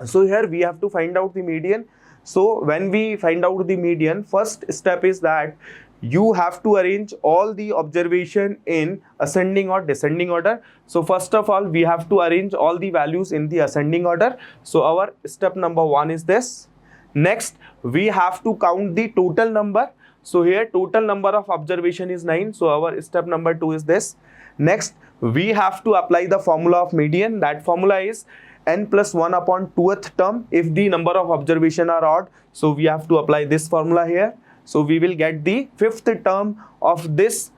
So here we have to find out the median. So when we find out the median, first step is that you have to arrange all the observation in ascending or descending order. So first of all, we have to arrange all the values in the ascending order. So our step number 1 is this. Next, we have to count the total number. So here total number of observation is 9. So our step number 2 is this. Next, we have to apply the formula of median. That formula is n plus 1 upon 2th term if the number of observation are odd. So we have to apply this formula here. So we will get the 5th term of this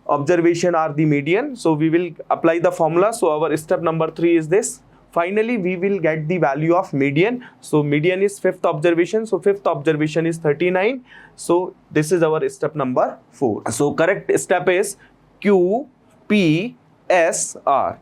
observation are the median. So we will apply the formula. So our step number 3 is this. Finally, we will get the value of median. So median is 5th observation. So 5th observation is 39. So this is our step number 4. So correct step is QPSR,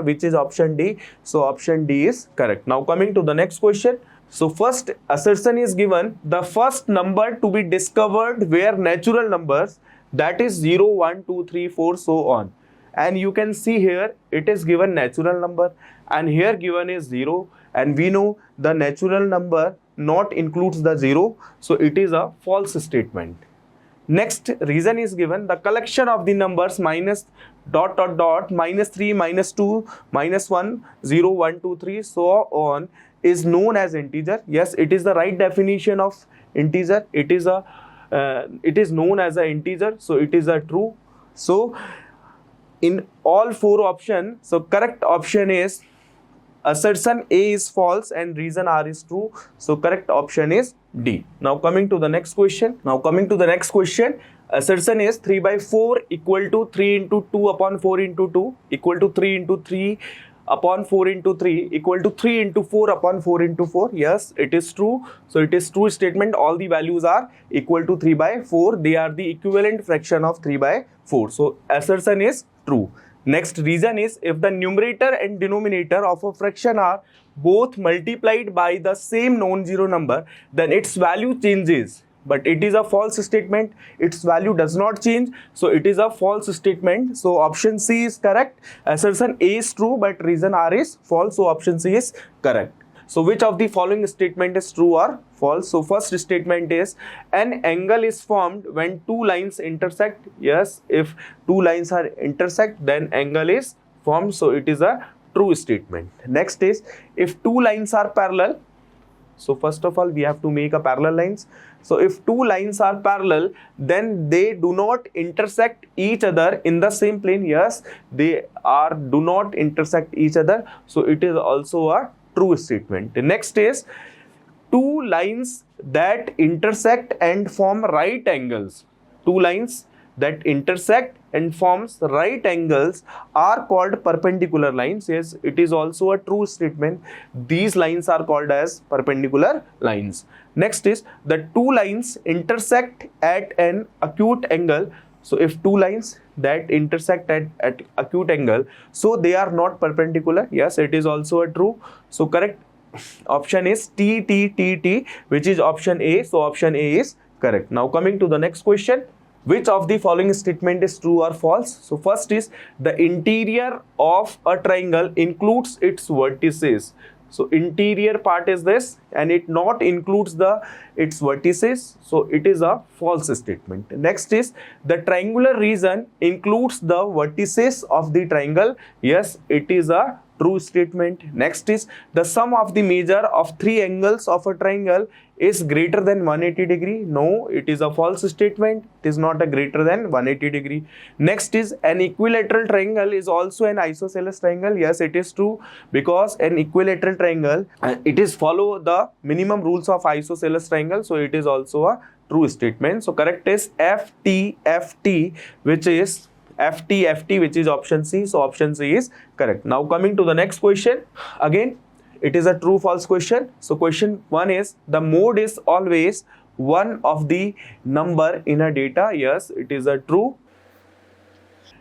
which is option D. So option D is correct. Now coming to the next question. So first assertion is given, the first number to be discovered were natural numbers, that is 0, 1, 2, 3, 4, so on. and you can see here it is given natural number, and here given is 0, and we know the natural number not includes the 0, so it is a false statement. Next reason is given, the collection of the numbers minus dot dot dot minus 3 minus 2 minus 1 0 1 2 3 so on is known as integer. Yes, it is the right definition of integer. It is known as an integer, so it is a true. So in all four options, so correct option is assertion A is false and reason R is true. So correct option is D. Now coming to the next question. Assertion is 3 by 4 equal to 3 into 2 upon 4 into 2 equal to 3 into 3 upon 4 into 3 equal to 3 into 4 upon 4 into 4. Yes, it is true. So it is true statement. All the values are equal to 3 by 4. They are the equivalent fraction of 3 by 4. So assertion is true. Next reason is, if the numerator and denominator of a fraction are both multiplied by the same non-zero number, then its value changes. But it is a false statement. Its value does not change. So it is a false statement. So option C is correct. Assertion A is true, but reason R is false. So option C is correct. So which of the following statement is true or false? So first statement is, an angle is formed when two lines intersect. Yes, if two lines are intersect, then angle is formed. So it is a true statement. Next is, if two lines are parallel. So first of all, we have to make a parallel lines. So if two lines are parallel, then they do not intersect each other in the same plane. Yes, they do not intersect each other. So it is also a true statement. The next is, two lines that intersect and form right angles. Two lines that intersect and forms right angles are called perpendicular lines. Yes, it is also a true statement. These lines are called as perpendicular lines. Next is, the two lines intersect at an acute angle. So if two lines that intersect at acute angle, so they are not perpendicular. Yes, it is also a true. So correct option is T, which is option A. So option A is correct. Now coming to the next question. Which of the following statement is true or false? So first is, the interior of a triangle includes its vertices. So interior part is this, and it not includes its vertices. So it is a false statement. Next is, the triangular region includes the vertices of the triangle. Yes, it is a true statement. Next is, the sum of the measure of three angles of a triangle is greater than 180 degree. No, it is a false statement. It is not a greater than 180 degree. Next is, an equilateral triangle is also an isosceles triangle. Yes, it is true, because an equilateral triangle, it is follow the minimum rules of isosceles triangle. So it is also a true statement. So correct is FT, which is FT, which is option C. So option C is correct. Now coming to the next question. Again, it is a true false question. So question 1 is, the mode is always one of the number in a data. Yes, it is a true.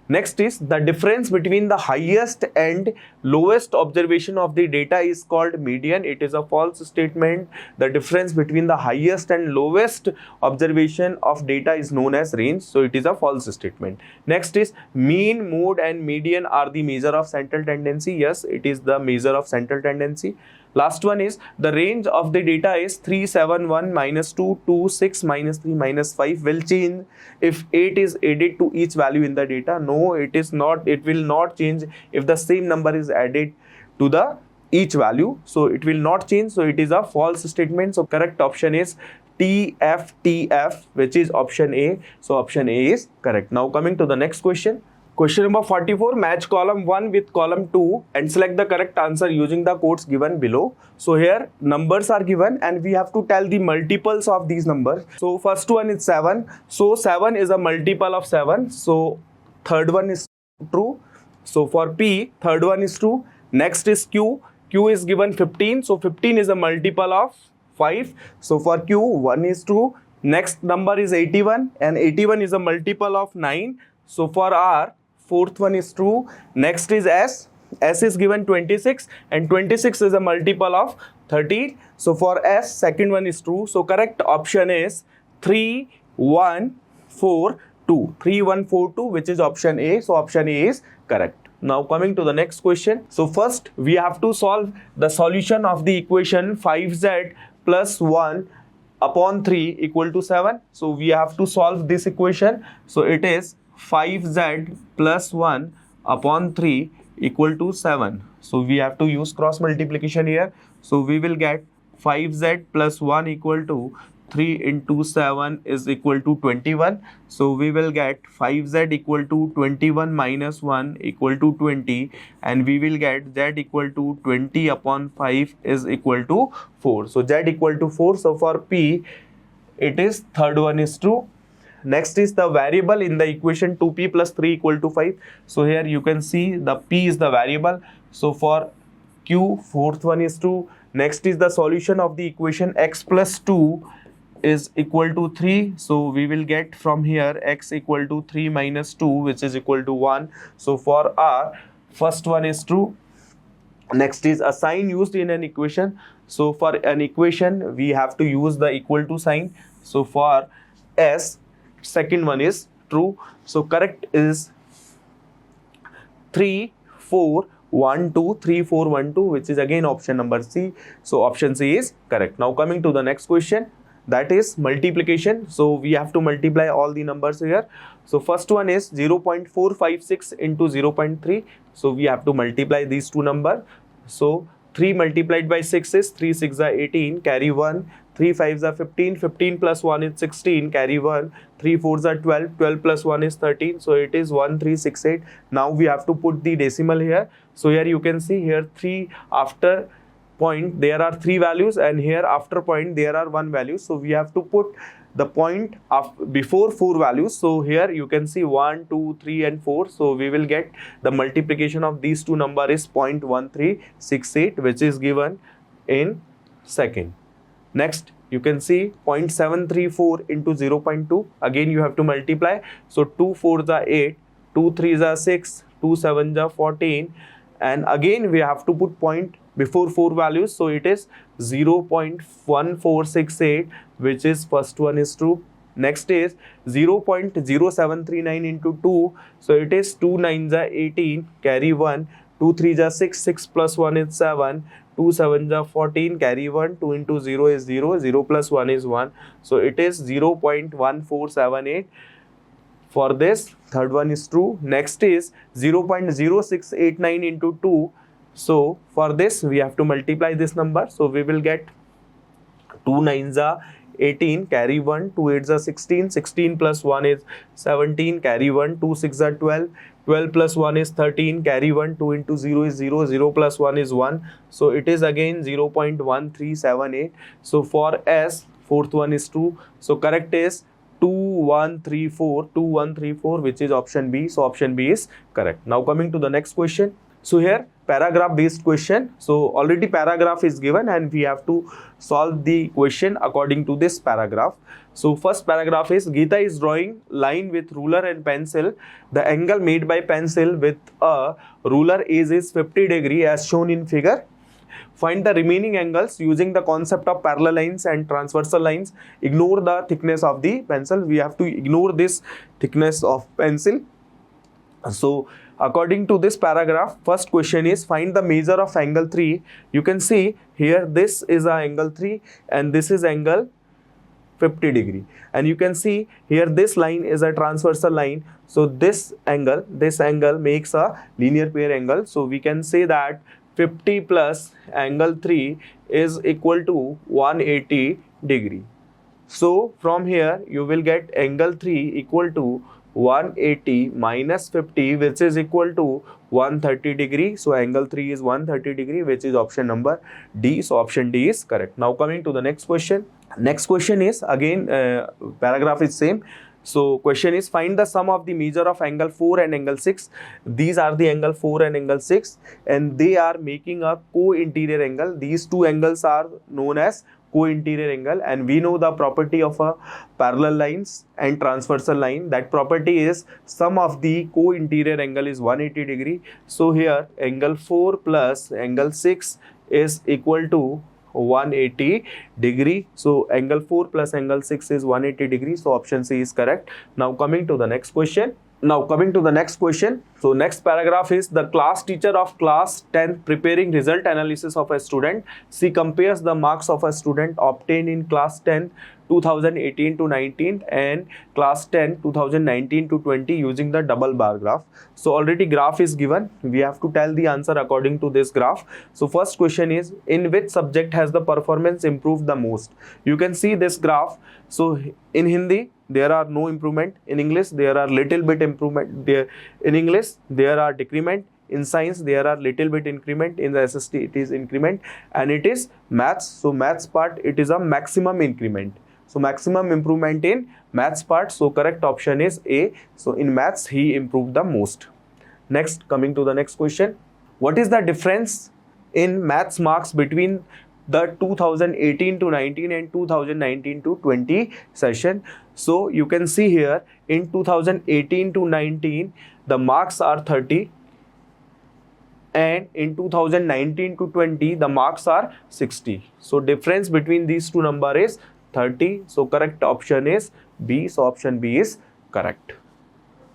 Next is, the difference between the highest and lowest observation of the data is called median. It is a false statement. The difference between the highest and lowest observation of data is known as range. So it is a false statement. Next is, mean, mode and median are the measure of central tendency. Yes, it is the measure of central tendency. Last one is, the range of the data is 3, 7, 1, minus 2, 2, 6, minus 3, minus 5 will change if 8 is added to each value in the data. No, it is not. It will not change if the same number is added to the each value. So it will not change. So it is a false statement. So correct option is TF, which is option A. So option A is correct. Now coming to the next question. Question number 44, match column 1 with column 2 and select the correct answer using the codes given below. So here numbers are given and we have to tell the multiples of these numbers. So first one is 7. So 7 is a multiple of 7. So third one is true. So for P, third one is true. Next is Q. Q is given 15. So 15 is a multiple of 5. So for Q, 1 is true. Next number is 81 and 81 is a multiple of 9. So for R, fourth one is true. Next is S. S is given 26 and 26 is a multiple of 13. So for S, second one is true. So correct option is 3, 1, 4, 2. 3, 1, 4, 2, which is option A. So option A is correct. Now coming to the next question. So first we have to solve the solution of the equation 5z plus 1 upon 3 equal to 7. So we have to solve this equation. So it is 5z plus 1 upon 3 equal to 7. So we have to use cross multiplication here. So we will get 5z plus 1 equal to 3 into 7 is equal to 21. So we will get 5z equal to 21 minus 1 equal to 20, and we will get z equal to 20 upon 5 is equal to 4. So z equal to 4. So for P, it is third one is true. Next is the variable in the equation 2p plus 3 equal to 5. So here you can see the p is the variable. So for Q, fourth one is true. Next is the solution of the equation x plus 2 is equal to 3. So we will get from here x equal to 3 minus 2, which is equal to 1. So for R, first one is true. Next is a sign used in an equation. So for an equation, we have to use the equal to sign. So for S, second one is true. So correct is 3, 4, 1, 2, 3, 4, 1, 2, which is again option number C. So option C is correct. Now coming to the next question, that is multiplication. So we have to multiply all the numbers here. So first one is 0.456 into 0.3. So we have to multiply these two numbers. So 3 multiplied by 6 is 3 6 are 18, carry 1. 3 5s are 15, 15 plus 1 is 16, carry 1. 3 4s are 12, 12 plus 1 is 13. So it is 1368. Now we have to put the decimal here. So here you can see here 3 after point there are 3 values, and here after point there are 1 value. So we have to put the point before 4 values. So here you can see 1, 2, 3 and 4. So we will get the multiplication of these two numbers is 0.1368, which is given in second. Next you can see 0.734 into 0.2. Again you have to multiply. So 2 4s are 8, 2 3s are 6, 2 7s are 14, and again we have to put point before 4 values. So it is 0.1468, which is first one is true. Next is 0.0739 into 2. So it is 2 9s are 18, carry 1. 2 3s are 6, 6 plus 1 is 7. 2 7s are 14, carry 1. 2 into 0 is 0, 0 plus 1 is 1. So it is 0.1478. For this, third one is true. Next is 0.0689 into 2. So for this, we have to multiply this number. So we will get 2 9s are 18, carry 1. 2 8s are 16, 16 plus 1 is 17, carry 1. 2 6 are 12, 12 plus 1 is 13, carry 1. 2 into 0 is 0, 0 plus 1 is 1. So it is again 0.1378. So for S, fourth one is true. So correct is 2134, which is option B. So option B is correct. Now coming to the next question. So here paragraph based question. So already paragraph is given and we have to solve the question according to this paragraph. So first paragraph is Geeta is drawing line with ruler and pencil. The angle made by pencil with a ruler is 50 degree as shown in figure. Find the remaining angles using the concept of parallel lines and transversal lines. Ignore the thickness of the pencil. We have to ignore this thickness of pencil. So according to this paragraph, first question is find the measure of angle 3. You can see here this is a angle 3 and this is angle 50 degree. And you can see here this line is a transversal line. So this angle makes a linear pair angle. So we can say that 50 plus angle 3 is equal to 180 degree. So from here you will get angle 3 equal to 180 minus 50, which is equal to 130 degree. So angle 3 is 130 degree, which is option number D. So option D is correct. Now coming to the next question. Next question is again paragraph is same. So question is find the sum of the measure of angle 4 and angle 6. These are the angle 4 and angle 6 and they are making a co-interior angle. These two angles are known as co-interior angle, and we know the property of a parallel lines and transversal line. That property is sum of the co-interior angle is 180 degree. So here angle 4 plus angle 6 is equal to 180 degree. So angle 4 plus angle 6 is 180 degree. So option C is correct. Now coming to the next question. Now coming to the next question. So next paragraph is the class teacher of class 10th preparing result analysis of a student. She compares the marks of a student obtained in class 10 2018 to 19 and class 10 2019 to 20 using the double bar graph. So already graph is given. We have to tell the answer according to this graph. So first question is, in which subject has the performance improved the most? You can see this graph. So in Hindi there are no improvement, in English there are little bit improvement, there in English there are decrement, in science there are little bit increment, in the SST it is increment, and it is maths. So maths part it is a maximum increment. So maximum improvement in maths part. So correct option is A. So in maths he improved the most. Next, coming to the next question. What is the difference in maths marks between the 2018 to 19 and 2019 to 20 session? So you can see here in 2018 to 19 the marks are 30 and in 2019 to 20 the marks are 60. So difference between these two number is 30. So correct option is B. So option B is correct.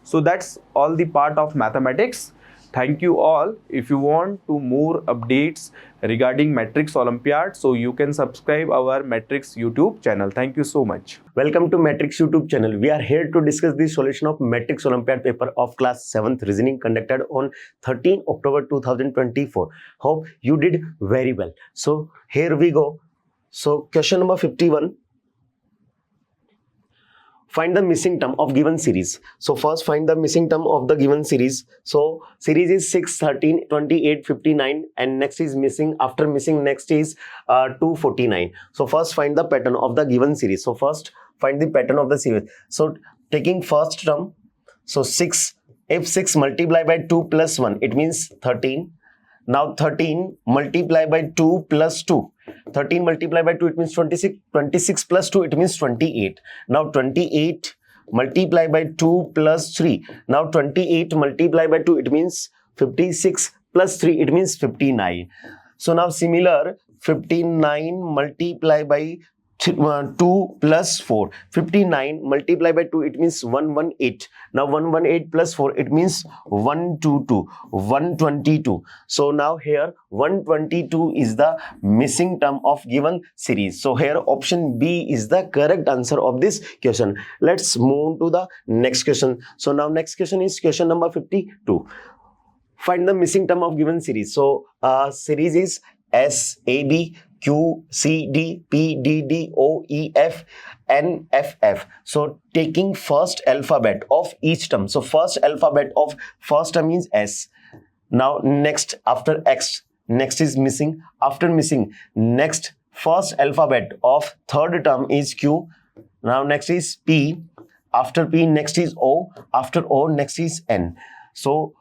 So that's all the part of mathematics. Thank you all. If you want to more updates regarding Matrix Olympiad, so you can subscribe our Matrix YouTube channel. Thank you so much. Welcome to Matrix YouTube channel. We are here to discuss the solution of Matrix Olympiad paper of class 7th reasoning conducted on 13 October 2024. Hope you did very well. So here we go. So question number 51. Find the missing term of given series. So first find the missing term of the given series. So series is 6, 13, 28, 59 and next is missing. After missing next is 249. So first find the pattern of the given series. So first find the pattern of the series. So taking first term. So 6, if 6 multiply by 2 plus 1 it means 13. Now 13 multiply by 2 plus 2. 13 multiply by 2 it means 26. 26 plus 2 it means 28. Now 28 multiply by 2 plus 3. Now 28 multiply by 2 it means 56 plus 3 it means 59. So now similar 59 multiply by 2 plus 4. 59 multiply by 2 it means 118. Now 118 plus 4 it means 122. 122. So now here 122 is the missing term of given series. So here option B is the correct answer of this question. Let's move to the next question. So now next question is question number 52. Find the missing term of given series. So series is S, A, B, Q, C, D, P, D, D, O, E, F, N, F, F. So taking first alphabet of each term. So first alphabet of first term is S. Now next after X, next is missing. After missing, next first alphabet of third term is Q. Now next is P. After P, next is O. After O, next is N. So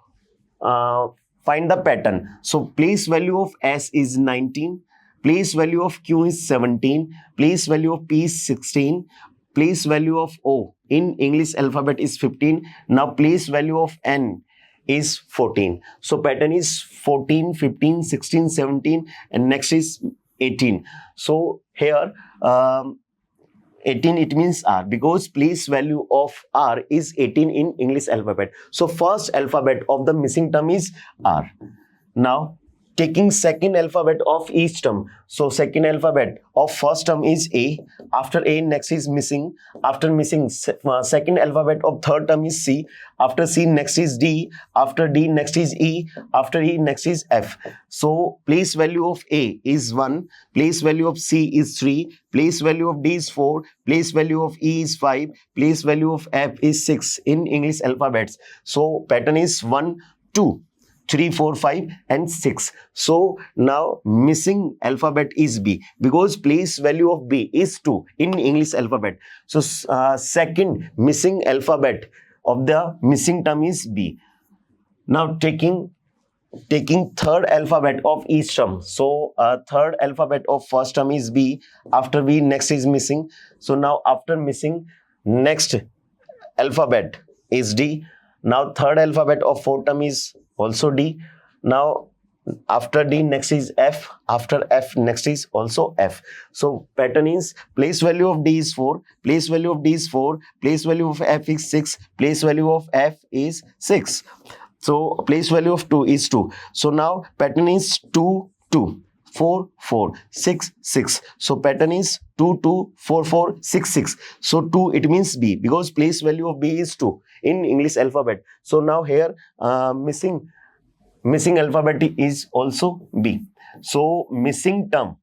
find the pattern. So place value of S is 19. Place value of Q is 17. Place value of P is 16. Place value of O in English alphabet is 15. Now place value of N is 14. So pattern is 14, 15, 16, 17 and next is 18. So here 18 it means R because place value of R is 18 in English alphabet. So first alphabet of the missing term is R. Now taking second alphabet of each term. So second alphabet of first term is A. After A, next is missing. After missing, second alphabet of third term is C. After C, next is D. After D, next is E. After E, next is F. So place value of A is 1. Place value of C is 3. Place value of D is 4. Place value of E is 5. Place value of F is 6 in English alphabets. So pattern is 1, 2. 3, 4, 5 and 6. So now missing alphabet is B because place value of B is 2 in English alphabet. So second missing alphabet of the missing term is B. Now taking third alphabet of each term. So third alphabet of first term is B. After B, next is missing. So now after missing, next alphabet is D. Now third alphabet of fourth term is also D. Now After D, next is F. After F, next is also F. So pattern is place value of D is 4, place value of D is 4, place value of F is 6, place value of F is 6. So place value of 2 is 2. So now pattern is 2, 2. 4, 4, 6, 6. So pattern is 2, 2, 4, 4, 6, 6. So 2, it means B, because place value of B is 2 in English alphabet. So now here missing alphabet is also B. So missing term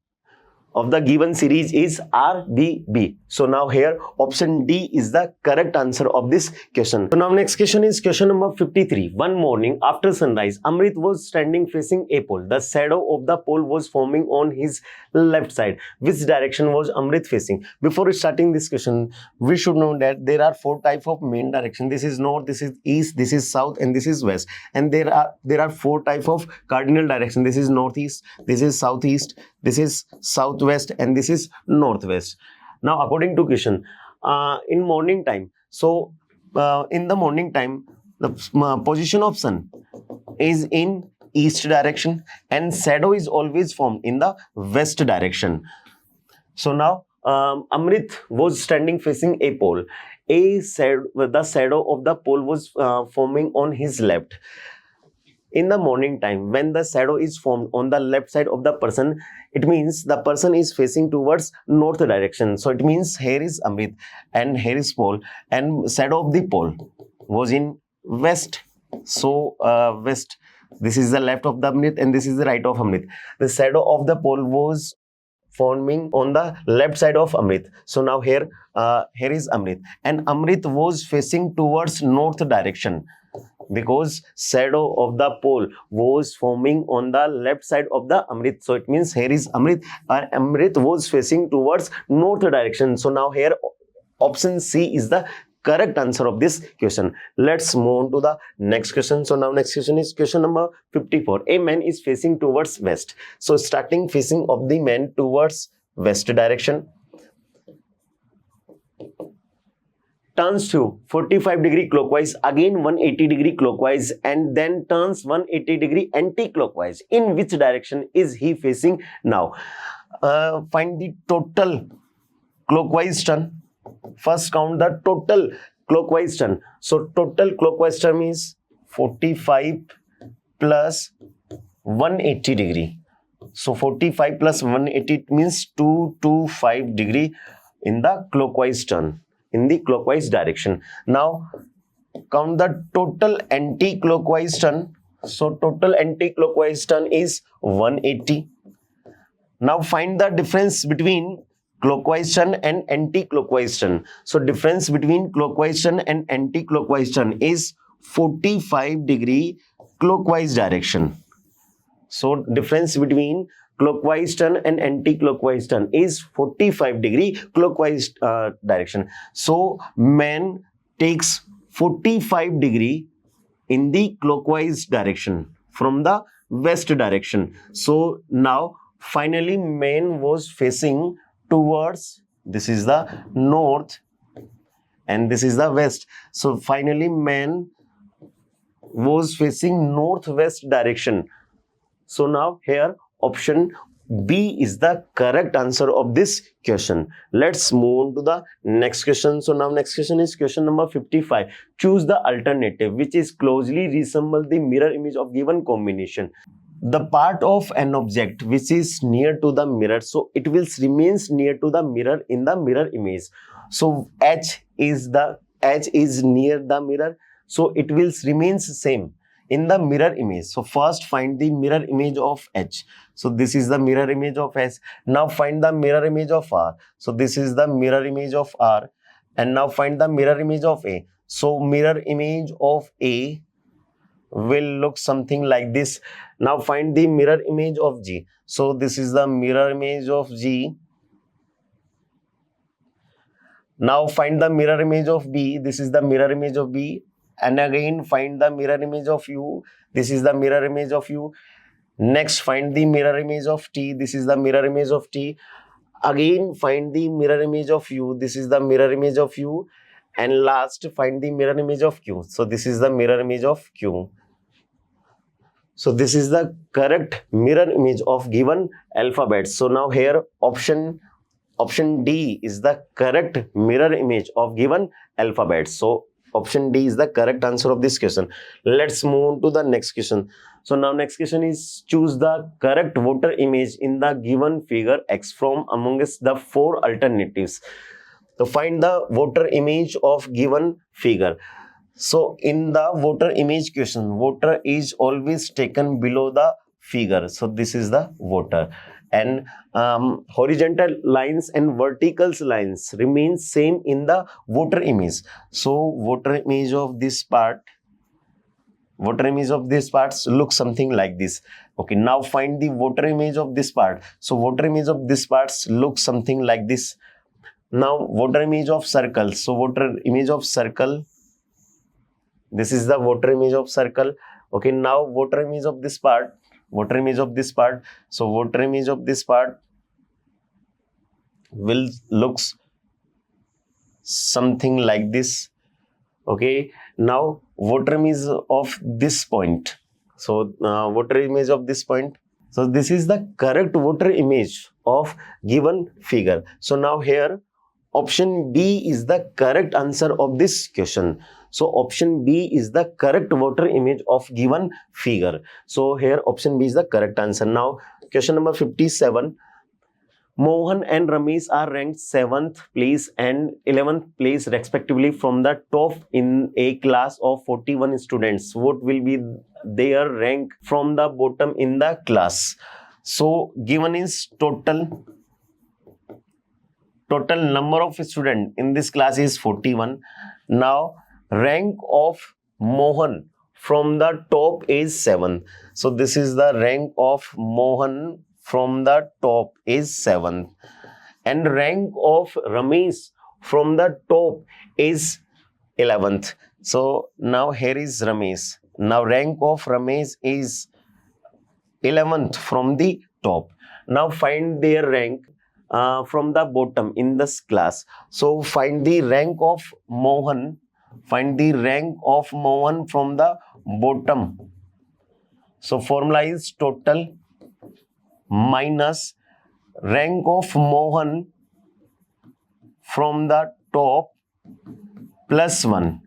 of the given series is RBB. So now here option D is the correct answer of this question. So now next question is question number 53. One morning after sunrise, Amrit was standing facing a pole. The shadow of the pole was forming on his left side. Which direction was Amrit facing? Before starting this question, we should know that there are 4 types of main direction. This is north, this is east, this is south, and this is west. And there are 4 types of cardinal direction. This is northeast, this is southeast, this is southwest, and this is northwest. Now according to question, in morning time, so in the morning time, the position of sun is in east direction and shadow is always formed in the west direction. So now Amrit was standing facing a pole. The shadow of the pole was forming on his left. In the morning time, when the shadow is formed on the left side of the person, it means the person is facing towards north direction. So it means here is Amrit and here is pole, and shadow of the pole was in west. So west, this is the left of the Amrit and this is the right of Amrit. The shadow of the pole was forming on the left side of Amrit. So now here is Amrit, and Amrit was facing towards north direction, because shadow of the pole was forming on the left side of the Amrit. So it means here is Amrit, and Amrit was facing towards north direction. So now here option C is the correct answer of this question. Let's move on to the next question. So now next question is question number 54. A man is facing towards west. So starting facing of the man towards west direction, turns to 45-degree clockwise, again 180-degree clockwise, and then turns 180-degree anti-clockwise. In which direction is he facing now? Find the total clockwise turn. First count the total clockwise turn. So total clockwise turn is 45 plus 180 degree. So 45 plus 180 means 225 degree in the clockwise turn, in the clockwise direction. Now count the total anti-clockwise turn. So total anti-clockwise turn is 180. Now find the difference between clockwise turn and anti-clockwise turn. So difference between clockwise turn and anti-clockwise turn is 45 degree clockwise direction. So difference between clockwise turn and anti-clockwise turn is 45 degree clockwise direction. So man takes 45 degree in the clockwise direction from the west direction. So now finally man was facing towards, this is the north and this is the west. So finally man was facing northwest direction. So now here option B is the correct answer of this question. Let's move on to the next question. So now next question is question number 55. Choose the alternative which is closely resemble the mirror image of given combination. The part of an object which is near to the mirror, so it will remains near to the mirror in the mirror image. So H is near the mirror, so it will remains same in the mirror image. So first find the mirror image of H. So this is the mirror image of H. Now find the mirror image of R. So this is the mirror image of R. And now find the mirror image of A. So mirror image of A will look something like this. Now find the mirror image of G. So this is the mirror image of G. Now find the mirror image of B. This is the mirror image of B. And again find the mirror image of U. This is the mirror image of U. Next find the mirror image of T. This is the mirror image of T. Again find the mirror image of U. This is the mirror image of U. And last find the mirror image of Q. So this is the mirror image of Q. So this is the correct mirror image of given alphabet. So now here option D is the correct mirror image of given alphabet. So option D is the correct answer of this question. Let's move on to the next question. So now next question is choose the correct voter image in the given figure X from amongst the 4 alternatives. So find the voter image of given figure. So in the voter image question, voter is always taken below the figure. So this is the voter, and horizontal lines and vertical lines remain same in the voter image. So voter image of this part looks something like this. Okay, now find the voter image of this part. So voter image of this part looks something like this. Now voter image of circle. So voter image of circle, this is the voter image of circle. Okay, now voter image of this part. So voter image of this part will looks something like this. Okay, now voter image of this point. So voter image of this point. So this is the correct voter image of given figure. So now here option B is the correct answer of this question. So option B is the correct voter image of given figure. So here option B is the correct answer. Now question number 57. Mohan and Ramesh are ranked 7th place and 11th place respectively from the top in a class of 41 students. What will be their rank from the bottom in the class? So given is total number of students in this class is 41. Now rank of Mohan from the top is 7. So this is the rank of Mohan from the top is 7, and rank of Ramesh from the top is 11th. So now here is Ramesh. Now rank of Ramesh is 11th from the top. Now find their rank from the bottom in this class. So find the rank of Mohan. Find the rank of Mohan from the bottom. So formula is total minus rank of Mohan from the top plus 1.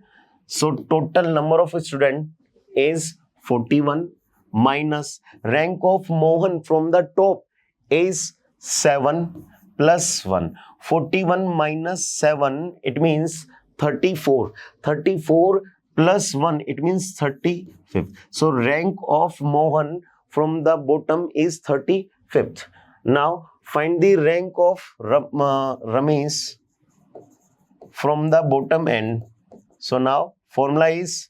So total number of students is 41 minus rank of Mohan from the top is 7 plus 1. 41 minus 7, it means 34. 34 plus 1, it means 35th. So rank of Mohan from the bottom is 35th. Now find the rank of Ramesh from the bottom end. So now formula is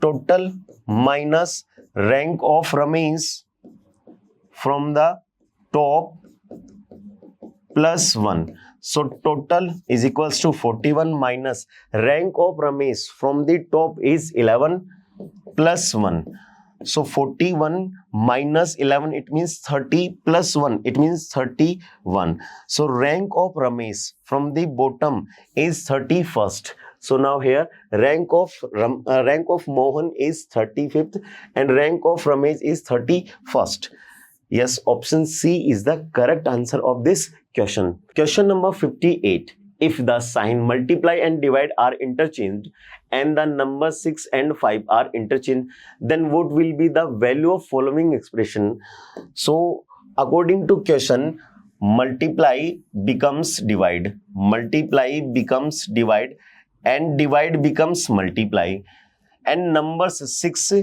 total minus rank of Ramesh from the top plus 1. So total is equals to 41 minus rank of Ramesh from the top is 11 plus 1. So 41 minus 11, it means 30 plus 1, it means 31. So rank of Ramesh from the bottom is 31st. So now here rank of Mohan is 35th and rank of Ramesh is 31st. Yes, option C is the correct answer of this question. Question number 58. If the sign multiply and divide are interchanged and the numbers 6 and 5 are interchanged, then what will be the value of following expression? So according to question, multiply becomes divide, multiply becomes divide, and divide becomes multiply, and numbers 6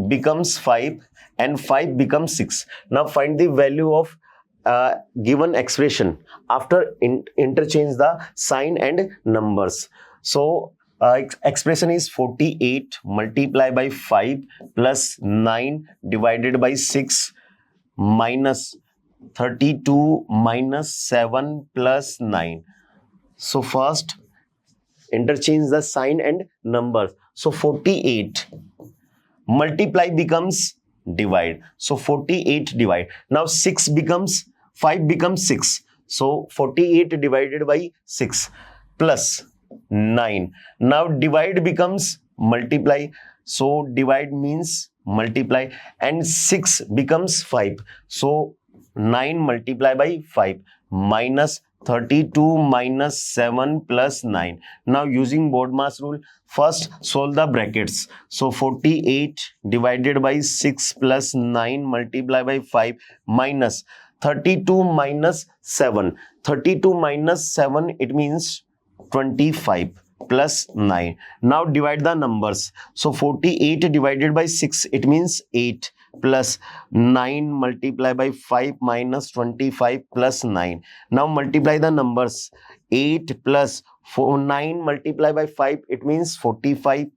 becomes 5 and 5 becomes 6. Now find the value of given expression after interchange the sign and numbers. So expression is 48 multiplied by 5 plus 9 divided by 6 minus 32 minus 7 plus 9. So first interchange the sign and numbers. So 48 multiply becomes divide. So 48 divide. Now 6 becomes 5 becomes 6. So 48 divided by 6 plus 9. Now divide becomes multiply. So divide means multiply, and 6 becomes 5. So 9 multiplied by 5 minus 32 minus 7 plus 9. Now using BODMAS rule, first solve the brackets. So 48 divided by 6 plus 9 multiplied by 5 minus 32 minus 7. 32 minus 7, it means 25 plus 9. Now divide the numbers. So 48 divided by 6, it means 8 plus 9 multiplied by 5 minus 25 plus 9. Now multiply the numbers. 8 plus 9 multiplied by 5, it means 45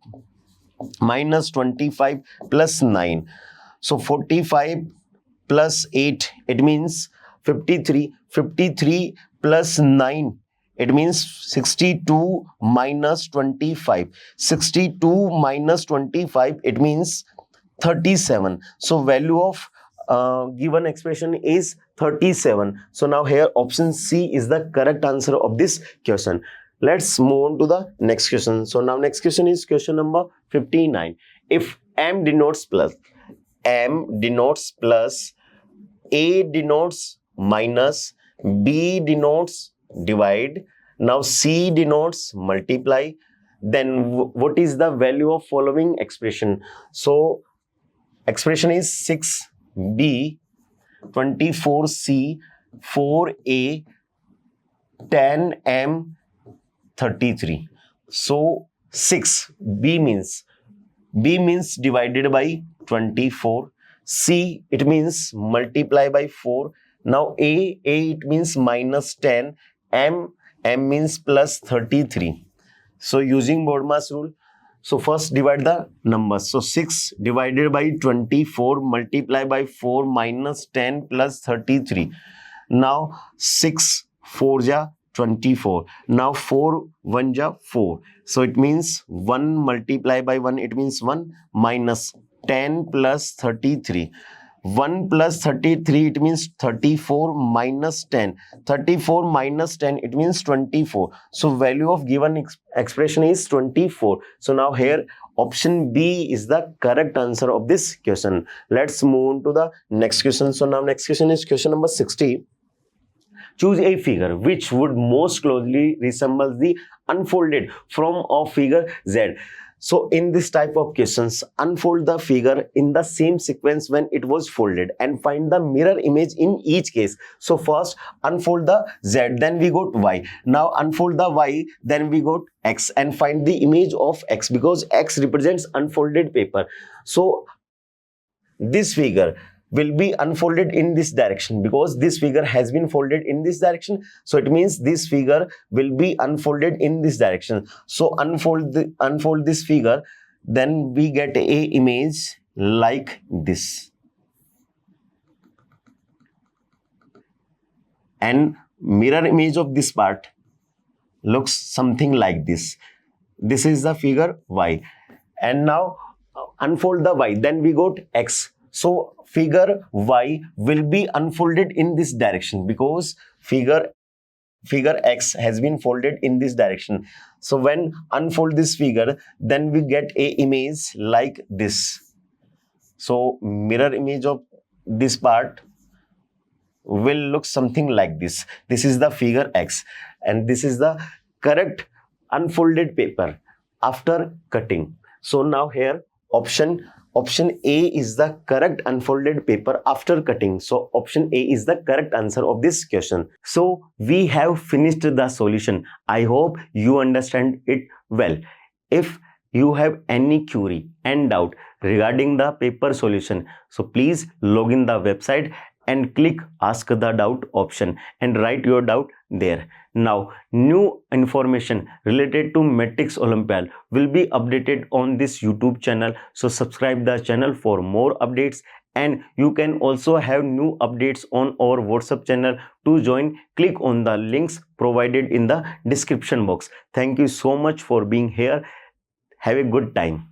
minus 25 plus 9. So 45 plus 8, it means 53. 53 plus 9, it means 62 minus 25. 62 minus 25, it means 37. So value of given expression is 37. So now here option C is the correct answer of this question. Let's move on to the next question. So now next question is question number 59. If M denotes plus, A denotes minus, B denotes divide, now C denotes multiply, then what is the value of following expression? So expression is 6B, 24C, 4A, 10M, 33. So 6, B means divided by 24. C, it means multiply by 4. Now A it means minus 10. M means plus 33. So using BODMAS rule, so first divide the numbers. So 6 divided by 24 multiply by 4 minus 10 plus 33. Now 6 4 ja 24. Now 4 1 ja 4. So it means 1 multiply by 1, it means 1 minus 10 plus 33. 1 plus 33, it means 34 minus 10. 34 minus 10, it means 24. So value of given expression is 24. So now here option B is the correct answer of this question. Let's move on to the next question. So now next question is question number 60. Choose a figure which would most closely resemble the unfolded form of figure Z. So in this type of questions, unfold the figure in the same sequence when it was folded and find the mirror image in each case. So first unfold the Z, then we got Y. Now unfold the Y, then we got X and find the image of X because X represents unfolded paper. So this figure will be unfolded in this direction because this figure has been folded in this direction. So it means this figure will be unfolded in this direction. So unfold this figure, then we get a image like this. And mirror image of this part looks something like this. This is the figure Y. And now unfold the Y, then we got X. So figure Y will be unfolded in this direction because figure X has been folded in this direction. So when unfold this figure, then we get a image like this. So mirror image of this part will look something like this. This is the figure X and this is the correct unfolded paper after cutting. So now here option A is the correct unfolded paper after cutting. So option A is the correct answer of this question. So we have finished the solution. I hope you understand it well. If you have any query and doubt regarding the paper solution, so please log in the website and click ask the doubt option and write your doubt there. Now new information related to Matrix Olympiad will be updated on this YouTube channel. So subscribe the channel for more updates, and you can also have new updates on our WhatsApp channel. To join, click on the links provided in the description box. Thank you so much for being here. Have a good time.